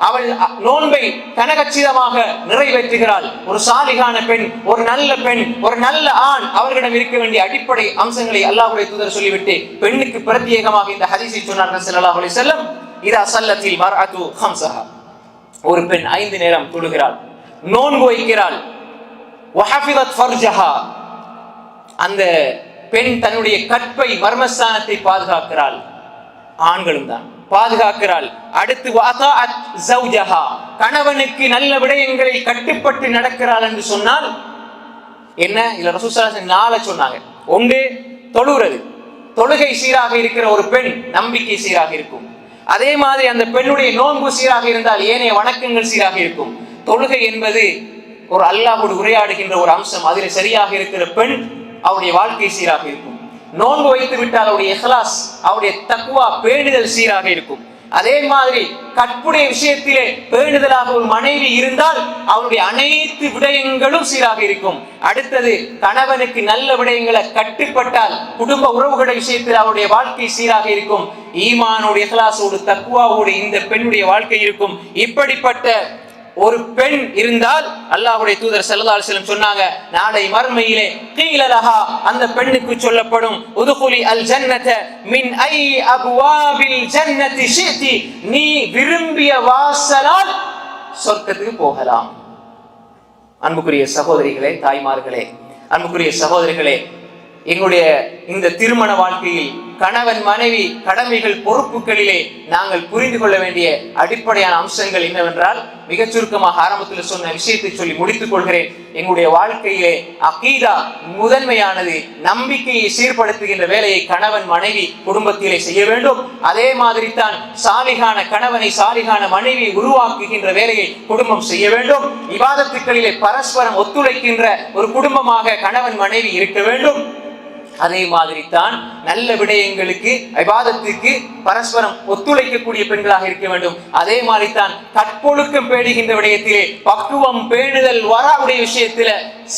Speaker 2: அவள் நோன்பை கனகச்சிதமாக நிறைவேற்றுகிறாள். ஒரு சாலிகான பெண், ஒரு நல்ல பெண், ஒரு நல்ல ஆண், அவர்களிடம் இருக்க வேண்டிய அடிப்படை அம்சங்களை அல்லாஹ்வுடைய தூதர் சொல்லிவிட்டு பெண்ணுக்கு பிரத்யேகமாக இந்த ஹதீஸை சொன்னார்கள் ஸல்லல்லாஹு அலைஹி வஸல்லம், இதா ஸல்லத்தில் மர்அத்து ஹம்ஸஹா, ஒரு பெண் 5 நேரம் தொழுகிறாள், நோன்பு வைக்கிறாள், வஹஃபிதத் ஃபர்ஜஹா, அந்த பெண் தன்னுடைய கற்பை மர்மஸ்தானத்தை பாதுகாக்கிறாள், ஆண்களும் தான் பாதுகாக்கிறாள். அடுத்து வஅதாஅத் ஸௌஜஹா, கணவனுக்கு நல்ல விடயங்களில் கட்டுப்பட்டு நடக்கிறாள் என்று சொன்னால் என்ன? இல்ல ரசூல் ஸல்லல்லாஹு அலைஹி வஸல்லம் 4 சொன்னாங்க. ஒன்று தொழுகிறது, தொழுகை சீராக இருக்கிற ஒரு பெண் நம்பிக்கை சீராக இருக்கும். அதே மாதிரி அந்த பெண்ணுடைய நோன்பு சீராக இருந்தால் ஏனைய வணக்கங்கள் சீராக இருக்கும். தொழுகை என்பது ஒரு அல்லாஹ்வோடு உரையாடுகின்ற ஒரு அம்சம். அதில் சரியாக இருக்கிற பெண் அவருடைய வாழ்க்கை சீராக இருக்கும். நோன்பு வைத்து விட்டால் அவருடைய இஹ்லாஸ், அவருடைய தக்வா, பேணுதல் சீராக இருக்கும். அதே மாதிரி கற்புடைய விஷயத்திலே பேணுதலாக ஒரு மனைவி இருந்தால் அவருடைய அனைத்து விடயங்களும் சீராக இருக்கும். அடுத்தது கணவனுக்கு நல்ல விடயங்களை கட்டுப்பட்டால் குடும்ப உறவுகளுடைய விஷயத்தில் அவருடைய வாழ்க்கை சீராக இருக்கும். ஈமானோடு இஹ்லாஸோடு தக்வாவோடு இந்த பெண்ணுடைய வாழ்க்கை இருக்கும். இப்படிப்பட்ட ஒரு பெண் இருந்தால் அல்லாஹ்வுடைய தூதர் ஸல்லல்லாஹு அலைஹி வஸல்லம் சொன்னாங்க, நாளை மறுமையிலே கீல லஹா, அந்த பெண்ணுக்கு சொல்லப்படும், உதுகுலி அல் ஜன்னத மின் ஐ அப்வாபில் ஜன்னதி ஷிதி, நீ விரும்பிய வாசலால் சொர்க்கத்துக்கு போகலாம். அன்புக்குரிய சகோதரிகளே, தாய்மார்களே, அன்புக்குரிய சகோதரிகளே, எங்களுடைய இந்த திருமண வாழ்க்கையில் கணவன் மனைவி கடமைகள் பொறுப்புகளிலே நாங்கள் புரிந்து கொள்ள வேண்டிய அடிப்படையான அம்சங்கள் என்னவென்றால், மிகச் சுருக்கமாக ஆரம்பத்தில் சொன்ன விஷயத்தை சொல்லி முடித்துக் கொள்கிறேன். எங்களுடைய வாழ்க்கையிலே அகீதா முதன்மையானது. நம்பிக்கையை சீர்படுத்துகின்ற வேலையை கணவன் மனைவி குடும்பத்திலே செய்ய வேண்டும். அதே மாதிரி தான் சாலிகான கணவனை சாலிகான மனைவி உருவாக்குகின்ற வேலையை குடும்பம் செய்ய வேண்டும். இபாதத்துக்களிலே பரஸ்பரம் ஒத்துழைக்கின்ற ஒரு குடும்பமாக கணவன் மனைவி இருக்க வேண்டும். அதே மாதிரி தான் நல்ல விடயங்களுக்கு இபாதத்துக்கு பரஸ்பரம் ஒத்துழைக்கக்கூடிய பெண்களாக இருக்க வேண்டும். அதே மாதிரி தான் கற்பொழுக்கம் பேணுகின்ற விடயத்திலே பக்குவம் பேணுதல் வராவுடைய விஷயத்தில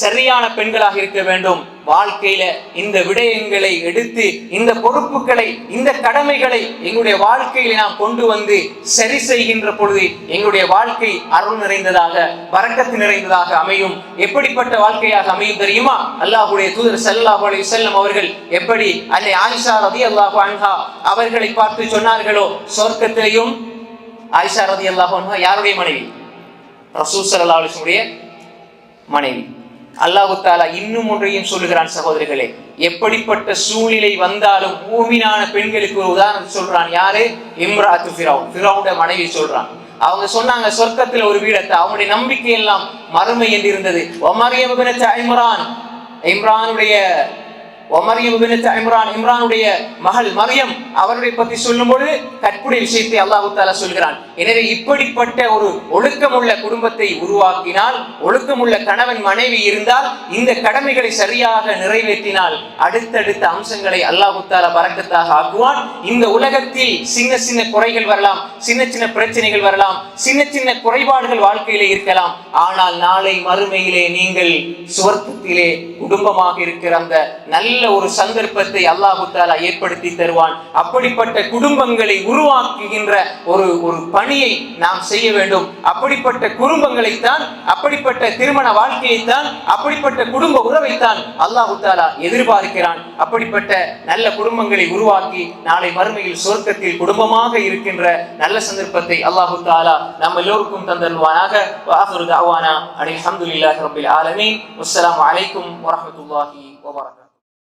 Speaker 2: சரியான பெண்களாக இருக்க வேண்டும். வாழ்க்கையில இந்த விடயங்களை எடுத்து இந்த பொறுப்புகளை இந்த கடமைகளை எங்களுடைய வாழ்க்கையில நாம் கொண்டு வந்து சரி செய்கின்ற பொழுது எங்களுடைய வாழ்க்கை அருள் நிறைந்ததாக பரக்கத்து நிறைந்ததாக அமையும். எப்படிப்பட்ட வாழ்க்கையாக அமையும் தெரியுமா? அல்லாஹ்வுடைய தூதர் ஸல்லல்லாஹு அலைஹி வஸல்லம் அவர்கள் எப்படி அன்னை ஆயிஷா ரலியல்லாஹு அன்ஹா அவர்களை பார்த்து சொன்னார்களோ, சொர்க்கத்திலேயும் ஆயிஷா ரலியல்லாஹு அன்ஹா யாருடைய மனைவி? ரசூல் ஸல்லல்லாஹு அலைஹி வஸல்லம் மனைவி. அல்லாஹ் தஆலா இன்னும் ஒன்றையும் சொல்லுகிறான் சகோதரர்களே, எப்படிப்பட்ட சூழ்நிலை வந்தாலும் மூமினான பெண்களுக்கு ஒரு உதாரணம் சொல்றான். யாரு? இம்ராத்து ஃபிரௌன், ஃபிரௌனுடைய மனைவி சொல்றான். அவங்க சொன்னாங்க சொர்க்கத்தில் ஒரு வீடத்தை, அவங்களுடைய நம்பிக்கை எல்லாம் மறுமை என்று இருந்தது. மரியம் பின்த் இம்ரான், இம்ரானுடைய மரியம் பின்த் இம்ரான், இம்ரானுடைய மகள் மரியம் அவருடைய பற்றி சொல்லும்போது கற்புடைய விஷயத்தை அல்லாஹ் தஆலா சொல்கிறான். எனவே இப்படிப்பட்ட ஒரு ஒழுக்கமுள்ள குடும்பத்தை உருவாக்கினால், ஒழுக்கமுள்ள கணவன் மனைவி இருந்தால், இந்த கடமைகளை சரியாக நிறைவேற்றினால் அடுத்தடுத்த அம்சங்களை அல்லாஹ் தஆலா பரக்கத்தாக ஆக்குவான். இந்த உலகத்தில் சின்ன சின்ன குறைகள் வரலாம், சின்ன சின்ன பிரச்சனைகள் வரலாம், சின்ன சின்ன குறைபாடுகள் வாழ்க்கையிலே இருக்கலாம். ஆனால் நாளை மறுமையிலே நீங்கள் சுவர்க்கத்திலே குடும்பமாக இருக்கிற அந்த நல்ல ஒரு சந்தர்ப்பத்தை அல்லாஹ் தஆலா ஏற்படுத்தி தருவான். அப்படிப்பட்ட குடும்பங்களை உருவாக்குகின்ற ஒரு பணியை நாம் செய்ய வேண்டும். அப்படிப்பட்ட குடும்பங்களைத்தான், அப்படிப்பட்ட திருமண வாழ்க்கையைத்தான், அப்படிப்பட்ட குடும்ப உறவைத்தான் அல்லாஹ் தஆலா எதிர்பார்க்கிறான். அப்படிப்பட்ட நல்ல குடும்பங்களை உருவாக்கி நாளை மறுமையில் சொர்க்கத்தில் குடும்பமாக இருக்கின்ற நல்ல சந்தர்ப்பத்தை அல்லாஹ் தஆலா நம்ம எல்லோருக்கும் தந்தருவானாக. வஆகிரு தஅவானா அல்ஹம்துலில்லாஹி ரப்பில் ஆலமீன். வஸ்ஸலாமு அலைக்கும் வரஹ்மத்துல்லாஹி வபரகாத்துஹு.